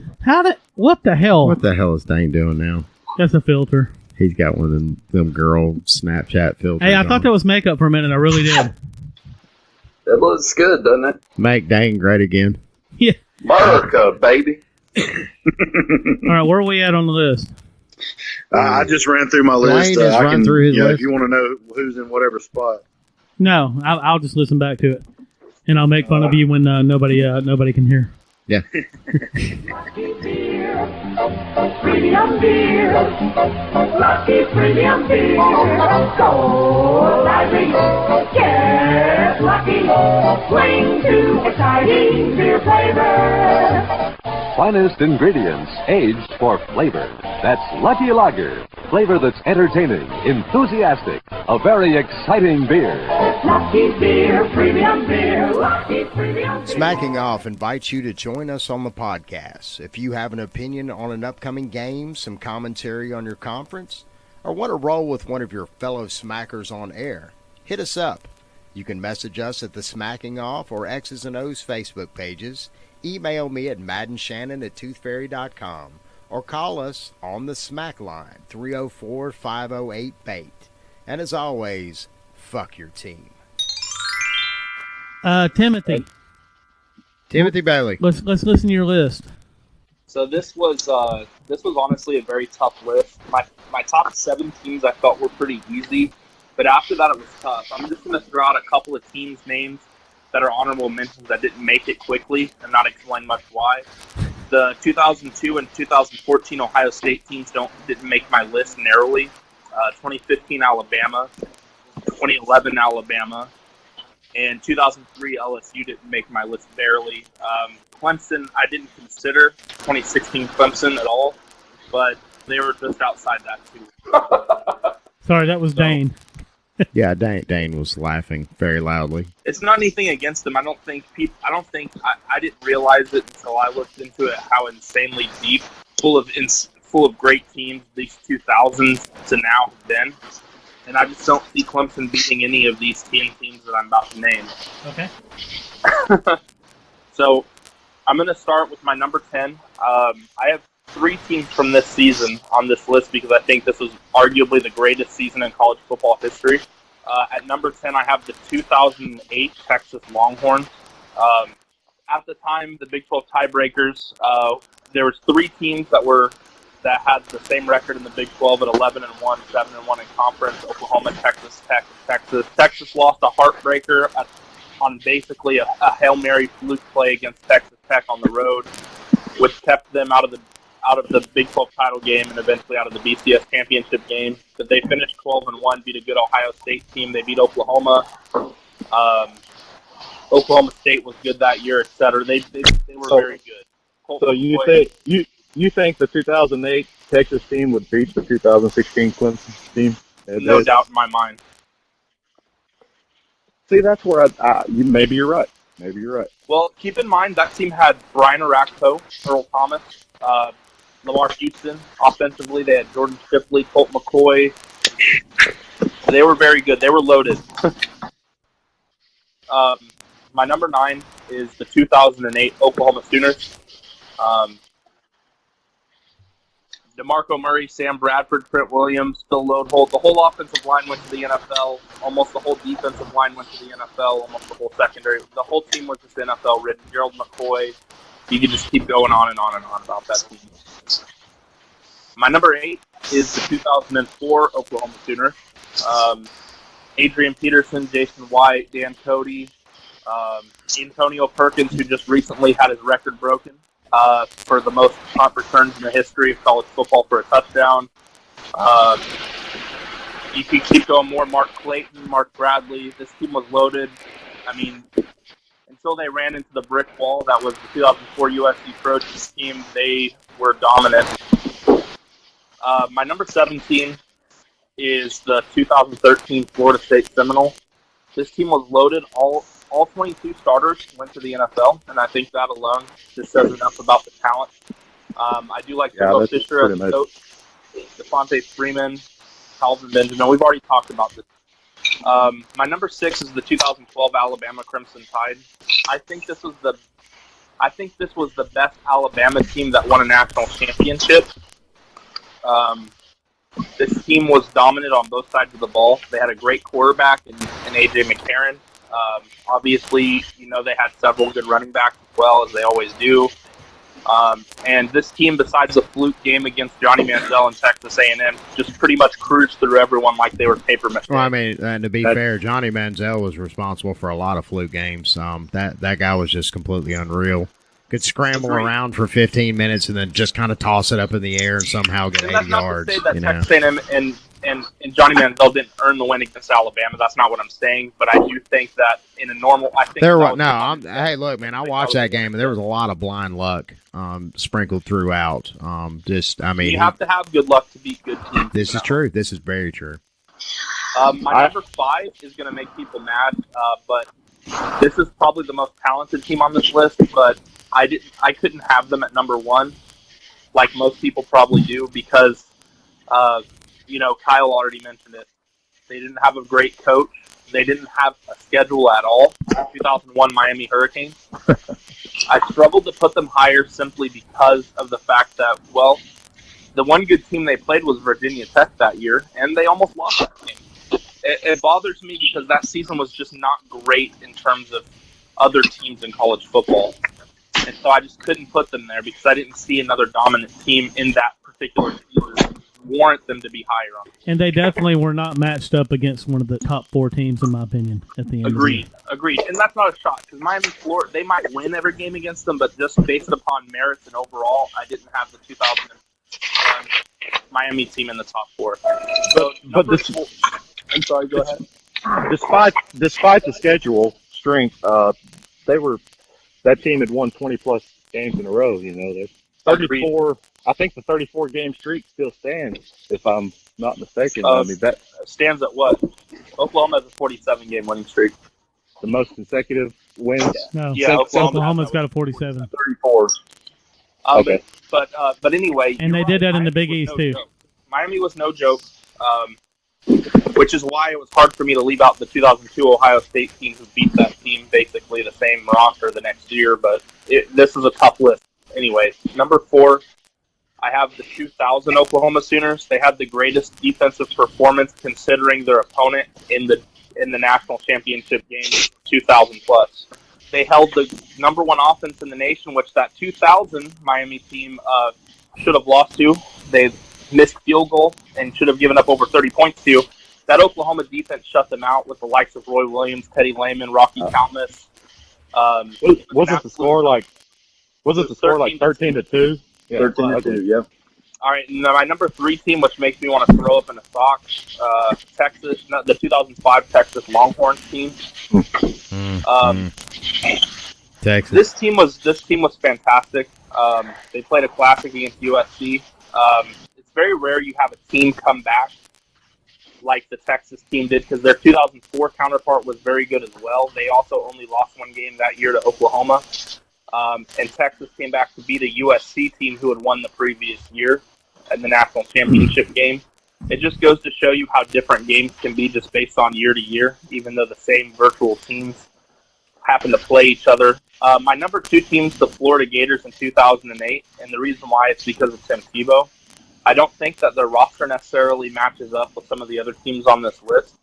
What the hell? What the hell is Dane doing now? That's a filter. He's got one of them girl Snapchat filters. Hey, I thought that was makeup for a minute. I really did. It looks good, doesn't it? Make Dane great again. Yeah. America, baby. All right, where are we at on the list? I just ran through my list. Through his list. If you want to know who's in whatever spot. No, I'll just listen back to it, and I'll make fun of you when nobody can hear. Yeah. Premium beer, Lucky Premium beer. So lively, get lucky. Swing to exciting beer flavor. Finest ingredients, aged for flavor. That's Lucky Lager. Flavor that's entertaining, enthusiastic, a very exciting beer. Lucky Beer, Premium Beer, Lucky Premium Beer. Smacking Off invites you to join us on the podcast. If you have an opinion on an upcoming game, some commentary on your conference, or want to roll with one of your fellow smackers on air, hit us up. You can message us at the Smacking Off or X's and O's Facebook pages, email me at maddenshannon@toothfairy.com, or call us on the Smack line, 304-508-BAIT. And as always, fuck your team. Timothy Bailey. Let's listen to your list. So this was honestly a very tough list. My top 7 teams I thought were pretty easy, but after that it was tough. I'm just going to throw out a couple of teams' names that are honorable mentions that didn't make it quickly and not explain much why. The 2002 and 2014 Ohio State teams didn't make my list narrowly. 2015 Alabama, 2011 Alabama, and 2003 LSU didn't make my list barely. Clemson, I didn't consider 2016 Clemson at all, but they were just outside that too. Sorry, that was Dane. Yeah, Dane was laughing very loudly. It's not anything against them. I didn't realize it until I looked into it how insanely deep, full of great teams these 2000s to now have been. And I just don't see Clemson beating any of these teams that I'm about to name. Okay. So I'm going to start with my number 10. I have 3 teams from this season on this list because I think this was arguably the greatest season in college football history. At number 10, I have the 2008 Texas Longhorns. At the time, the Big 12 tiebreakers, there was 3 teams that had the same record in the Big 12 at 11-1, 7-1 in conference: Oklahoma, Texas Tech, and Texas. Texas lost a heartbreaker on basically a Hail Mary fluke play against Texas Tech on the road, which kept them out of the Big 12 title game and eventually out of the BCS championship game. But they finished 12-1, beat a good Ohio State team. They beat Oklahoma. Oklahoma State was good that year, etc. They were very good. So you think the 2008 Texas team would beat the 2016 Clemson team? No doubt in my mind. See, that's where maybe you're right. Maybe you're right. Well, keep in mind that team had Brian Arakpo, Earl Thomas, Lamar Houston. Offensively, they had Jordan Shipley, Colt McCoy. They were very good. They were loaded. My number 9 is the 2008 Oklahoma Sooners. DeMarco Murray, Sam Bradford, Trent Williams, Phil Lodeholt. The whole offensive line went to the NFL. Almost the whole defensive line went to the NFL. Almost the whole secondary. The whole team was just NFL ridden. Gerald McCoy. You can just keep going on and on and on about that team. My number 8 is the 2004 Oklahoma Sooners. Adrian Peterson, Jason White, Dan Cody, Antonio Perkins, who just recently had his record broken for the most punt returns in the history of college football for a touchdown. You can keep going more. Mark Clayton, Mark Bradley. This team was loaded. I mean, until they ran into the brick wall, that was the 2004 USC Trojans team. They were dominant. My number 17 is the 2013 Florida State Seminole. This team was loaded. All 22 starters went to the NFL, and I think that alone just says enough about the talent. I do like Jimbo Fisher as a coach, Devontae Freeman, Calvin Benjamin. We've already talked about this. My number 6 is the 2012 Alabama Crimson Tide. I think this was the best Alabama team that won a national championship. This team was dominant on both sides of the ball. They had a great quarterback in A.J. McCarron. Obviously, they had several good running backs as well, as they always do. And this team, besides the fluke game against Johnny Manziel and Texas A&M, just pretty much cruised through everyone like they were paper mache. Well, I mean, and to be fair, Johnny Manziel was responsible for a lot of fluke games. That guy was just completely unreal. Could scramble around for 15 minutes and then just kind of toss it up in the air and somehow get 80 yards. That's not to say that Texas A&M and Johnny Manziel didn't earn the win against Alabama. That's not what I'm saying. But I do think that in a normal, hey, look, man, I watched that game and there was a lot of blind luck sprinkled throughout. You have to have good luck to beat good teams. This is true. This is very true. My number 5 is going to make people mad, but this is probably the most talented team on this list. But I couldn't have them at number 1, like most people probably do, because Kyle already mentioned it. They didn't have a great coach. They didn't have a schedule at all. 2001 Miami Hurricanes. I struggled to put them higher simply because of the fact that, well, the one good team they played was Virginia Tech that year, and they almost lost that game. It bothers me because that season was just not great in terms of other teams in college football. And so I just couldn't put them there because I didn't see another dominant team in that particular season warrant them to be higher on. And they definitely were not matched up against one of the top 4 teams, in my opinion, at the end. Agreed. And that's not a shot because Miami, Florida, they might win every game against them, but just based upon merits and overall, I didn't have the 2001 Miami team in the top 4. So, I'm sorry, go ahead. Despite the schedule strength, that team had won 20-plus games in a row. 34. I think the 34-game streak still stands, if I'm not mistaken. That stands at what? Oklahoma has a 47-game winning streak. The most consecutive wins. No, yeah, Oklahoma's got a 47. 34. Okay. But anyway, and they did that in the Big East too. Miami was no joke, which is why it was hard for me to leave out the 2002 Ohio State team who beat that team, basically the same roster the next year. But this is a tough list. Anyway, number 4, I have the 2000 Oklahoma Sooners. They had the greatest defensive performance considering their opponent in the in the national championship game 2000 plus. They held the number one offense in the nation, which that 2000 Miami team should have lost to. They missed field goal and should have given up over 30 points to. That Oklahoma defense shut them out with the likes of Roy Williams, Teddy Lehman, Rocky Kalmus. Wasn't the score like 13-2? Yeah, 13-2, yep. All right, now my number 3 team, which makes me want to throw up in a sock, Texas, the 2005 Texas Longhorns team. Texas. This team was fantastic. They played a classic against USC. It's very rare you have a team come back like the Texas team did, because their 2004 counterpart was very good as well. They also only lost one game that year to Oklahoma. And Texas came back to beat a USC team who had won the previous year in the national championship game. It just goes to show you how different games can be just based on year to year, even though the same virtual teams happen to play each other. My number 2 team's the Florida Gators in 2008, and the reason why is because of Tim Tebow. I don't think that their roster necessarily matches up with some of the other teams on this list,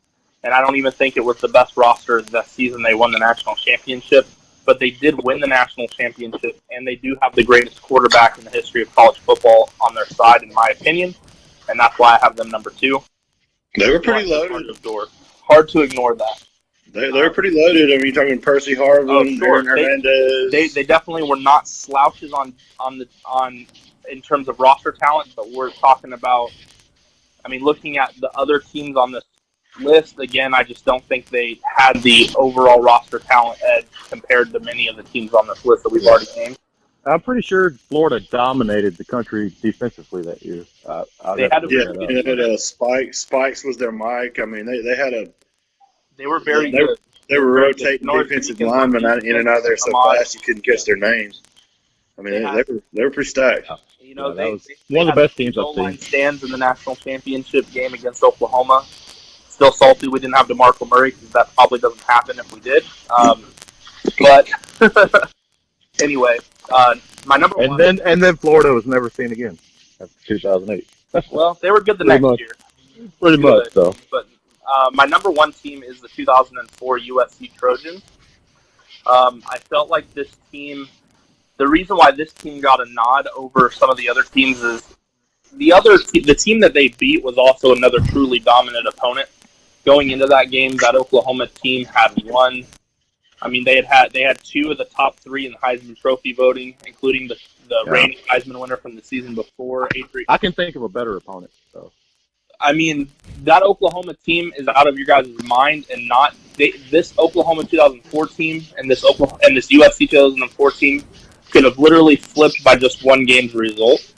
and I don't even think it was the best roster that season they won the national championship. But they did win the national championship, and they do have the greatest quarterback in the history of college football on their side, in my opinion, and that's why I have them number 2. They were pretty loaded. Hard to ignore that. They were pretty loaded. I mean, you're talking Percy Harvin, Aaron Hernandez. They definitely were not slouches on in terms of roster talent, but we're talking about. I mean, looking at the other teams on this list, again, I just don't think they had the overall roster talent edge compared to many of the teams on this list that we've already named. I'm pretty sure Florida dominated the country defensively that year. Spikes was their mic. I mean, they had a. They were very good. They were rotating defensive linemen in and out of there so fast you couldn't catch their names. I mean, they were pretty stacked. You know, that was one of the best teams I've seen. Stands in the national championship game against Oklahoma. Still salty we didn't have DeMarco Murray, because that probably doesn't happen if we did. But anyway, my number 1. And then Florida was never seen again after 2008. Well, they were good the next year. Pretty much, though. But my number 1 team is the 2004 USC Trojans. I felt like this team. The reason why this team got a nod over some of the other teams is the team that they beat was also another truly dominant opponent. Going into that game, that Oklahoma team had won. I mean, they had 2 of the top 3 in the Heisman Trophy voting, including the reigning Heisman winner from the season before, Adrian. I can think of a better opponent, though. I mean, that Oklahoma team is out of your guys' mind, and this Oklahoma 2004 team and this USC 2004 team could have literally flipped by just one game's result.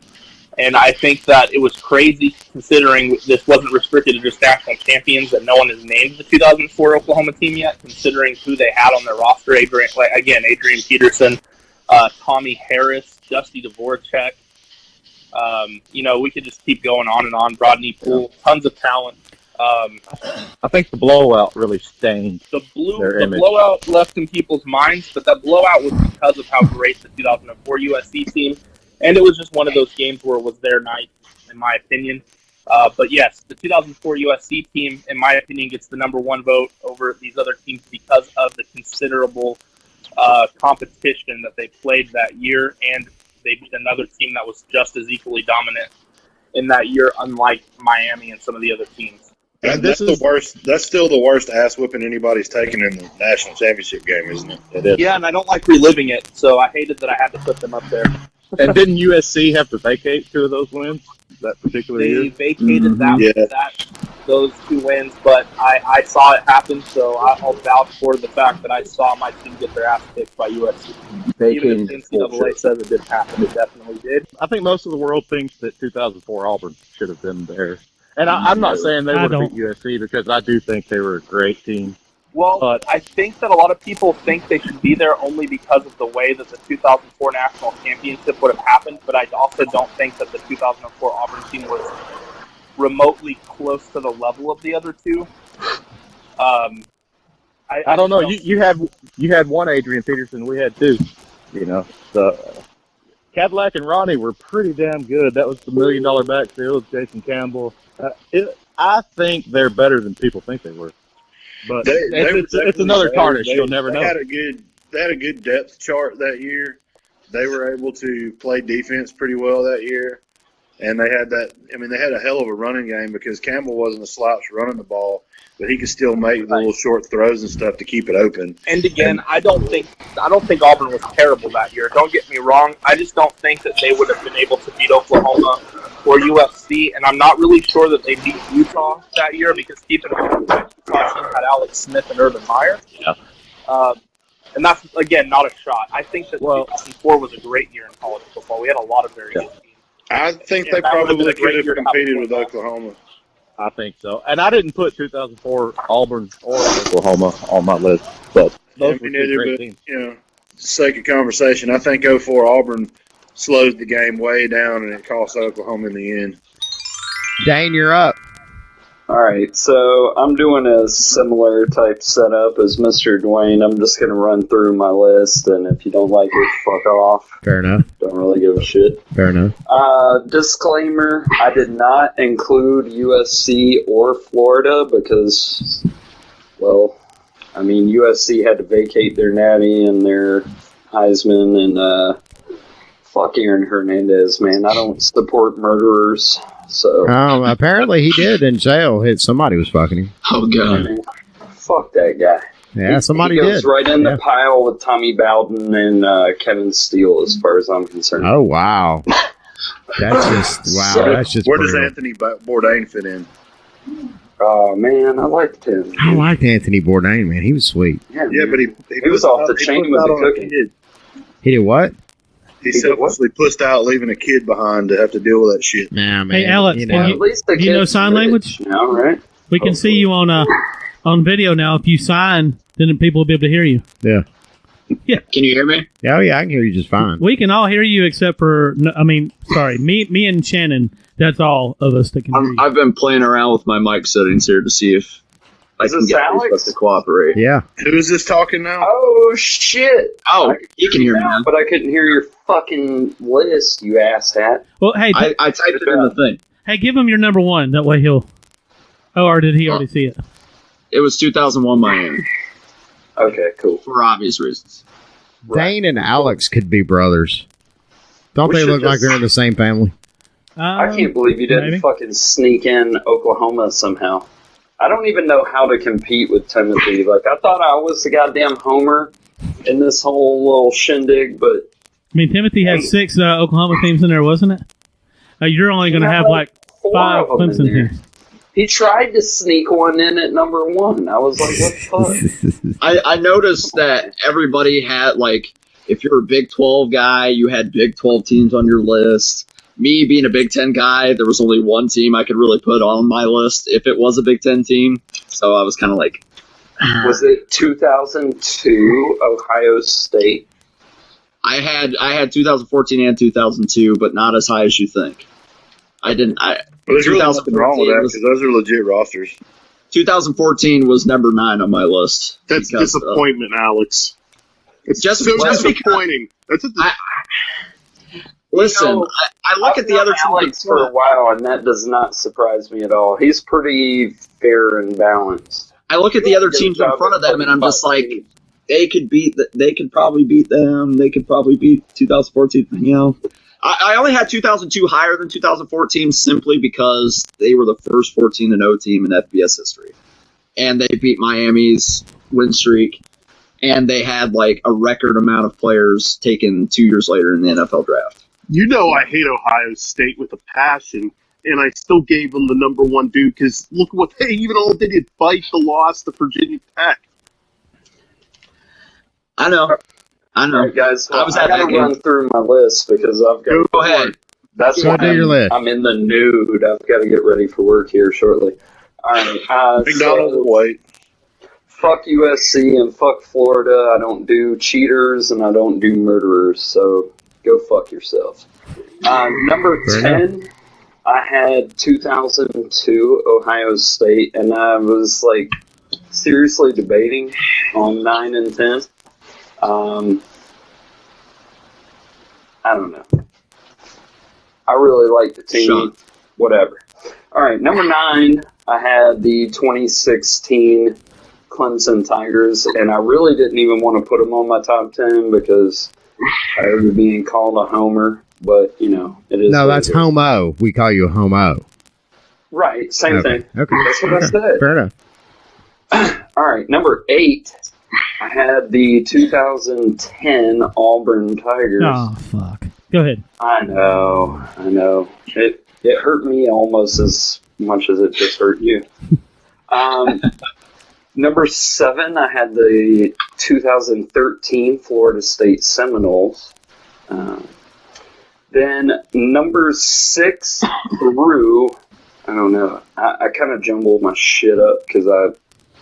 And I think that it was crazy, considering this wasn't restricted to just national champions, that no one has named the 2004 Oklahoma team yet, considering who they had on their roster. Adrian Peterson, Tommy Harris, Dusty Dvorak. We could just keep going on and on. Rodney Poole, tons of talent. I think the blowout really stained their image. The blowout left in people's minds, but that blowout was because of how great the 2004 USC team. And it was just one of those games where it was their night, in my opinion. But yes, the 2004 USC team, in my opinion, gets the number 1 vote over these other teams because of the considerable competition that they played that year, and they beat another team that was just as equally dominant in that year, unlike Miami and some of the other teams. And that's the worst. That's still the worst ass whipping anybody's taken in the national championship game, isn't it? It is. Yeah, and I don't like reliving it, so I hated that I had to put them up there. And didn't USC have to vacate 2 of those wins that particular year? They vacated those 2 wins, but I saw it happen, so I'll vouch for the fact that I saw my team get their ass kicked by USC. Even if NCAA says it didn't happen, it definitely did. I think most of the world thinks that 2004 Auburn should have been there. And I'm not saying they would have beat USC, because I do think they were a great team. Well, I think that a lot of people think they should be there only because of the way that the 2004 national championship would have happened, but I also don't think that the 2004 Auburn team was remotely close to the level of the other 2. I don't know. You had one Adrian Peterson, we had 2. The Cadillac and Ronnie were pretty damn good. That was the $1 million backfield, Jason Campbell. I think they're better than people think they were. But it's another tarnish. You'll never know. They had a good depth chart that year. They were able to play defense pretty well that year. And they had they had a hell of a running game because Campbell wasn't a slouch running the ball, but he could still make the little short throws and stuff to keep it open. And again, I don't think Auburn was terrible that year. Don't get me wrong. I just don't think that they would have been able to beat Oklahoma or USC, and I'm not really sure that they beat Utah that year because keep in mind that Utah team had Alex Smith and Urban Meyer. Yeah. And that's, again, not a shot. I think that 2004 was a great year in college football. We had a lot of very good teams. I think they probably could have competed with Oklahoma. I think so. And I didn't put 2004 Auburn or Oklahoma on my list, but those were two great teams. Sake of conversation, I think 04 Auburn slows the game way down, and it costs Oklahoma in the end. Dane, you're up. All right, so I'm doing a similar type setup as Mr. Dwayne. I'm just going to run through my list, and if you don't like it, fuck off. Fair enough. Don't really give a shit. Fair enough. Disclaimer, I did not include USC or Florida because, USC had to vacate their natty and their Heisman, and fuck Aaron Hernandez, man. I don't support murderers. So apparently he did in jail. Somebody was fucking him. Oh god, fuck that guy. Yeah, somebody he goes did. right in the pile with Tommy Bowden and Kevin Steele, as far as I'm concerned. Oh wow, that's just. Where does Anthony Bourdain fit in? Oh man, I liked him. I liked Anthony Bourdain, man. He was sweet. Yeah, but he was off the chain with the cooking. He did what? He selfishly pushed out, leaving a kid behind to have to deal with that shit. Nah, man. Hey, Alex, At least the you know kid's sign rich language? now, right? We can see you on video now. If you sign, then people will be able to hear you. Yeah. Yeah. Can you hear me? Oh, yeah, I can hear you just fine. We can all hear you except for, me and Shannon. That's all of us that can hear you. I've been playing around with my mic settings here to see if I can get Facebook to cooperate. Yeah. Who is this talking now? Oh shit! Oh, you can hear me now. But I couldn't hear your fucking list, you asshat. Well, hey, I typed it in the thing. Hey, give him your number one. That way he'll. Oh, or did he already see it? It was 2001 Miami. Okay, cool. For obvious reasons. Dane and Alex could be brothers. Don't they look like they're in the same family? I can't believe you didn't fucking sneak in Oklahoma somehow. I don't even know how to compete with Timothy. Like, I thought I was the goddamn homer in this whole little shindig, but... Timothy had 6 Oklahoma teams in there, wasn't it? You're only going to have, 5 Clemson teams. He tried to sneak one in at number 1. I was like, what the fuck? I noticed that everybody had, if you're a Big 12 guy, you had Big 12 teams on your list. Me being a Big 10 guy, there was only one team I could really put on my list if it was a Big 10 team. So I was kind of like... Was it 2002 Ohio State? I had 2014 and 2002, but not as high as you think. I didn't... There's really nothing wrong with that because those are legit rosters. 2014 was number 9 on my list. That's disappointment, Alex. It's just so disappointing. Listen, I look at the other Alex for a while, and that does not surprise me at all. He's pretty fair and balanced. I look at the other teams in front of them, and I'm just like, they could probably beat them. They could probably beat 2014. I only had 2002 higher than 2014 simply because they were the first 14-0 team in FBS history, and they beat Miami's win streak, and they had a record amount of players taken 2 years later in the NFL draft. You know I hate Ohio State with a passion, and I still gave them the number 1 dude because look what they even all did fight the loss to Virginia Tech. I know. All right, guys. Well, I got to run through my list because I've got. Go ahead. That's why I'm in the nude. I've got to get ready for work here shortly. All right. McDonald's white. Fuck USC and fuck Florida. I don't do cheaters and I don't do murderers. So go fuck yourself. Number 10, I had 2002 Ohio State, and I was seriously debating on 9 and 10. I don't know. I really like the team. Sean. Whatever. All right, number 9, I had the 2016 Clemson Tigers, and I really didn't even want to put them on my top 10 because I was being called a homer. But it is. No, that's homo. We call you a homo. Right, same thing. Okay, that's what I said. Fair enough. All right, number 8. I had the 2010 Auburn Tigers. Oh, fuck. Go ahead. I know. It hurt me almost as much as it just hurt you. Number 7, I had the 2013 Florida State Seminoles. Then number 6 through, I don't know, I kind of jumbled my shit up because I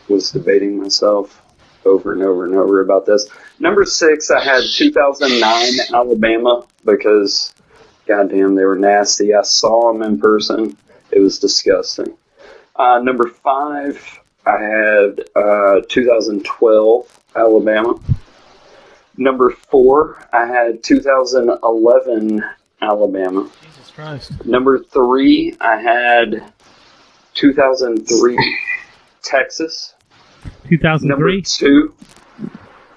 was debating myself over and over and over about this. Number 6, I had 2009 Alabama because, goddamn, they were nasty. I saw them in person. It was disgusting. Number 5, I had 2012 Alabama. Number 4, I had 2011 Alabama. Jesus Christ. Number 3, I had 2003 Texas. 2003? Number 2,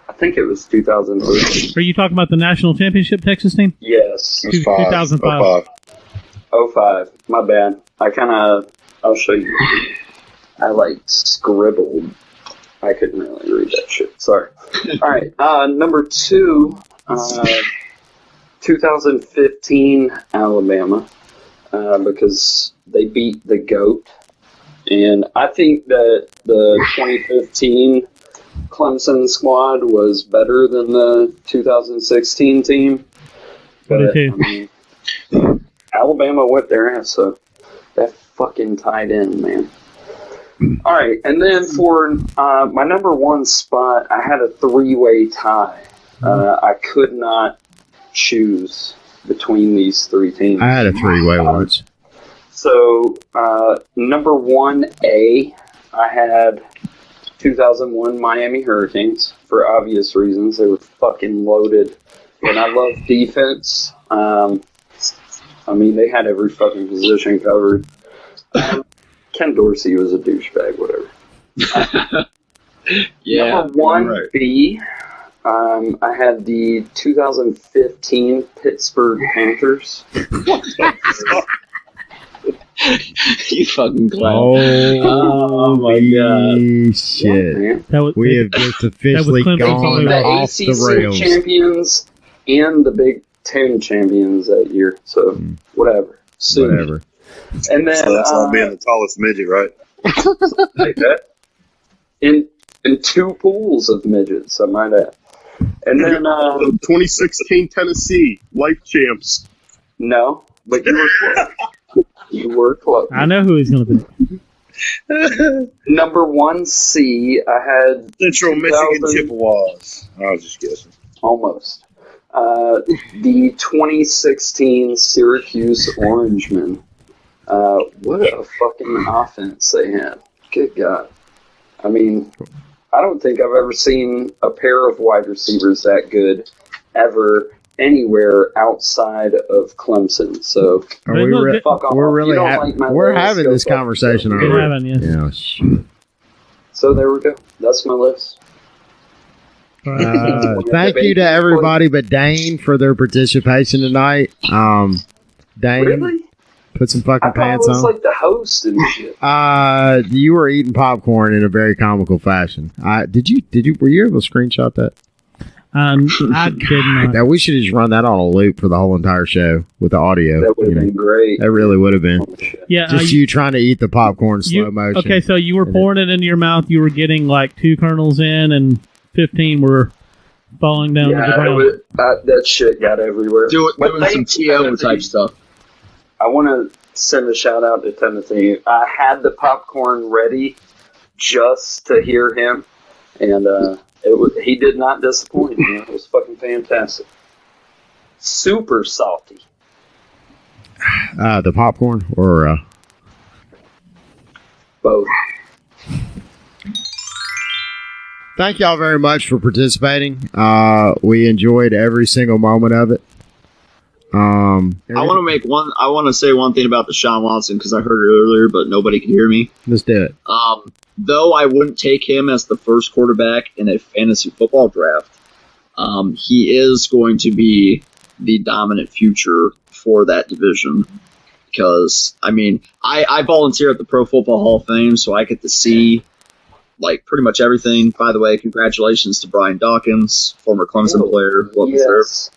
I think it was 2003. Are you talking about the national championship Texas team? Yes. 2005. 05. My bad. I'll show you. I scribbled. I couldn't really read that shit. Sorry. All right. Number 2, 2015 Alabama, because they beat the GOAT. And I think that the 2015 Clemson squad was better than the 2016 team. But, Alabama whipped their ass, so that fucking tied in, man. All right, and then for my number 1 spot, I had a 3-way tie. I could not choose between these 3 teams. I had a 3-way once. So, number 1A, I had 2001 Miami Hurricanes for obvious reasons. They were fucking loaded. And I love defense. They had every fucking position covered. Ken Dorsey was a douchebag, whatever. Yeah. Number 1B, I had the 2015 Pittsburgh Panthers. You fucking clown. Oh my god. Shit. We have just officially gone off the rails. Champions and the Big Ten champions that year. So, whatever. Soon. Whatever. And then, so that's not being the tallest midget, right? Like that. In 2 pools of midgets, I might add. And then 2016 Tennessee life champs. No, but you were close. You were close. I know who he's going to be. Number 1C, I had Central Michigan Chippewas. I was just guessing. Almost. The 2016 Syracuse Orangemen. What a fucking offense they had. Good God. I mean, I don't think I've ever seen a pair of wide receivers that good ever anywhere outside of Clemson. So we're having this conversation already. We're having, yes. Yeah, shit. So there we go. That's my list. Thank you to everybody but Dane for their participation tonight. Dane, really? put some fucking pants on. I was like the host and shit. You were eating popcorn in a very comical fashion. Were you able to screenshot that? I did not. Now we should just run that on a loop for the whole entire show with the audio. That would have been great. That really would have been. Yeah, just you trying to eat the popcorn slow motion. Okay, so you were pouring it into your mouth. You were getting like 2 kernels in, and 15 were falling down to the ground. That shit got everywhere. Doing some TO type stuff. I want to send a shout out to Timothy. I had the popcorn ready just to hear him, and he did not disappoint me. It was fucking fantastic. Super salty. The popcorn or both. Thank y'all very much for participating. We enjoyed every single moment of it. I want to say one thing about Deshaun Watson because I heard it earlier, but nobody can hear me. Let's do it. Though I wouldn't take him as the first quarterback in a fantasy football draft, he is going to be the dominant future for that division. Because, I mean, I volunteer at the Pro Football Hall of Fame, so I get to see like pretty much everything. By the way, congratulations to Brian Dawkins, former Clemson player, well deserved.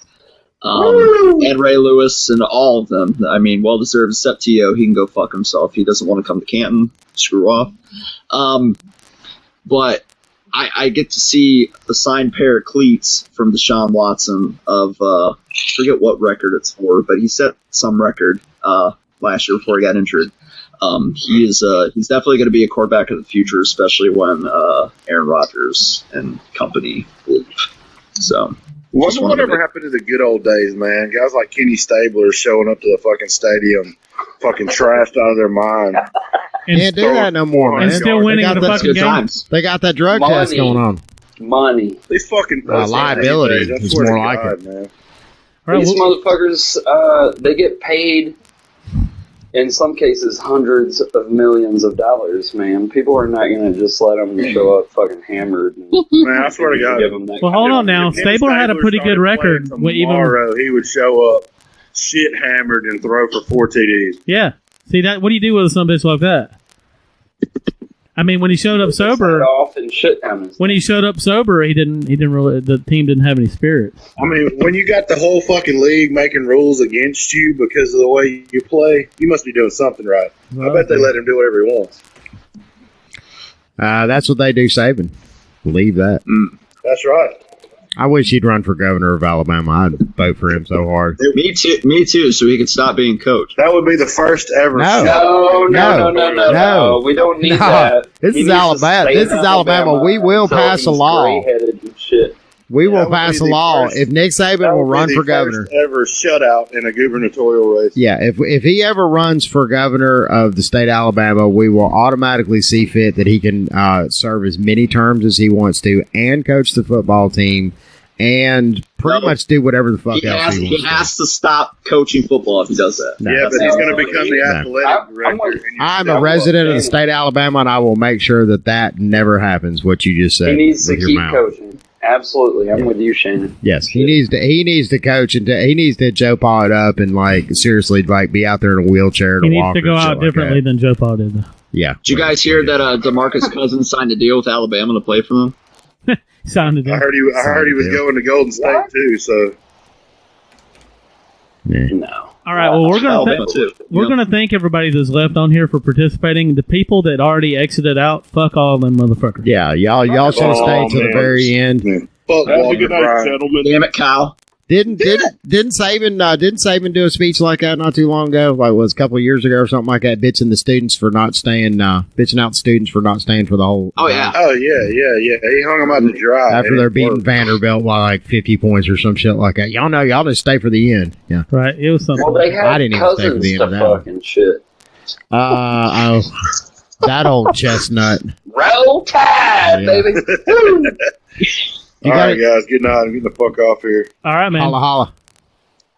And Ray Lewis and all of them. I mean, well deserved. Except T.O., he can go fuck himself. He doesn't want to come to Canton. Screw off. But I get to see a signed pair of cleats from Deshaun Watson of forget what record it's for, but he set some record last year before he got injured. He's definitely going to be a quarterback of the future, especially when Aaron Rodgers and company leave. So, whatever happened to the good old days, man? Guys like Kenny Stabler showing up to the fucking stadium, fucking trashed out of their mind. Can't do that no more, man. And still winning the fucking game. They got that drug test going on. Money. These fucking liability is more like it. Man. These motherfuckers, they get paid. In some cases, hundreds of millions of dollars, man. People are not going to just let them show up fucking hammered. Man, I swear to God. Well, hold on now. Stabler had a pretty good record. Tomorrow, he would show up shit hammered and throw for 4 TDs. Yeah. See that? What do you do with some bitch like that? I mean, when he showed up sober, when he showed up sober, he didn't really. The team didn't have any spirit. I mean, when you got the whole fucking league making rules against you because of the way you play, you must be doing something right. I bet they let him do whatever he wants. That's what they do, Saban. Believe that. That's right. I wish he'd run for governor of Alabama. I'd vote for him so hard. Me too. So he could stop being coach. That would be the first ever. No. We don't need that. This is Alabama. This is Alabama. We will pass a law. We will pass a law if Nick Saban will run for governor. Ever shutout in a gubernatorial race. Yeah, if he ever runs for governor of the state of Alabama, we will automatically see fit that he can serve as many terms as he wants to and coach the football team and pretty much do whatever the fuck else he wants. He has to stop coaching football if he does that. No, yeah, but he's going to become the athletic director. I'm a resident of the state of Alabama, and I will make sure that never happens, what you just said. He needs to keep coaching. Absolutely, I'm with you, Shannon. Yes, he needs to coach and he needs to Joe Paw it up and seriously be out there in a wheelchair. He needs to go out differently than Joe Paw did. Yeah. Did you guys hear that DeMarcus Cousins signed a deal with Alabama to play for them? Sounded. I heard he was going to Golden State too. So. Yeah. No. All right. Well, we're gonna thank everybody that's left on here for participating. The people that already exited out, fuck all of them motherfuckers. Yeah, y'all should have stayed till the very end. Fuck Have a good night, gentlemen. Damn it, Kyle. Didn't Saban do a speech like that not too long ago? Like was a couple of years ago or something like that, bitching the students for not staying, bitching out the students for not staying for the whole. Oh yeah. He hung them out to dry after they're beating Vanderbilt by like 50 points or some shit like that. Y'all know, y'all just stay for the end. Yeah, right. It was something. Well, they had I didn't even stay for the end of that fucking shit. That old chestnut. Roll Tide, baby. All right, guys. Good night. I'm getting the fuck off here. All right, man. Holla, holla.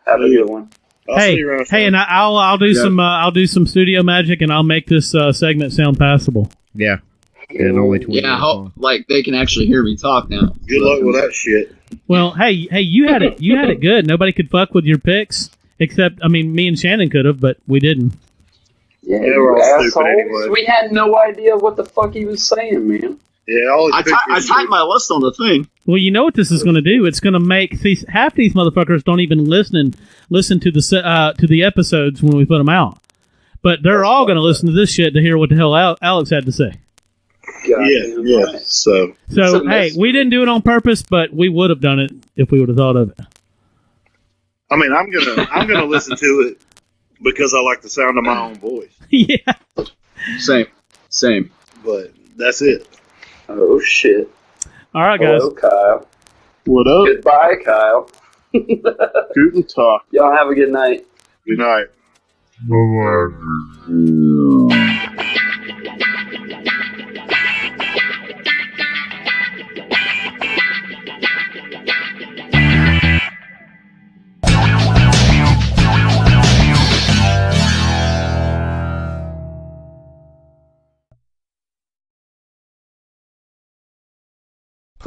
Have a good one. Hey, and I'll do some studio magic, and I'll make this segment sound passable. Yeah. And only 20 I hope they can actually hear me talk now. Good luck with that shit. Well, hey, you had it good. Nobody could fuck with your picks, except me and Shannon could have, but we didn't. Yeah, we're all stupid anyway. We had no idea what the fuck he was saying, man. Yeah, I typed my list on the thing. Well, you know what this is going to do? It's going to make half these motherfuckers don't even listen to the episodes when we put them out, but they're all going to listen to this shit to hear what the hell Alex had to say. Yeah. So hey, we didn't do it on purpose, but we would have done it if we would have thought of it. I mean, I'm gonna listen to it because I like the sound of my own voice. Yeah. Same. But that's it. Oh shit. All right, guys. Hello, Kyle. What up? Goodbye, Kyle. Guten Tag. Y'all have a good night. Good night.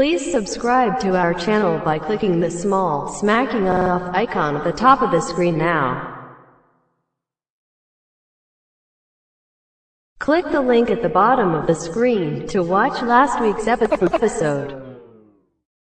Please subscribe to our channel by clicking the small smacking off icon at the top of the screen now. Click the link at the bottom of the screen to watch last week's episode.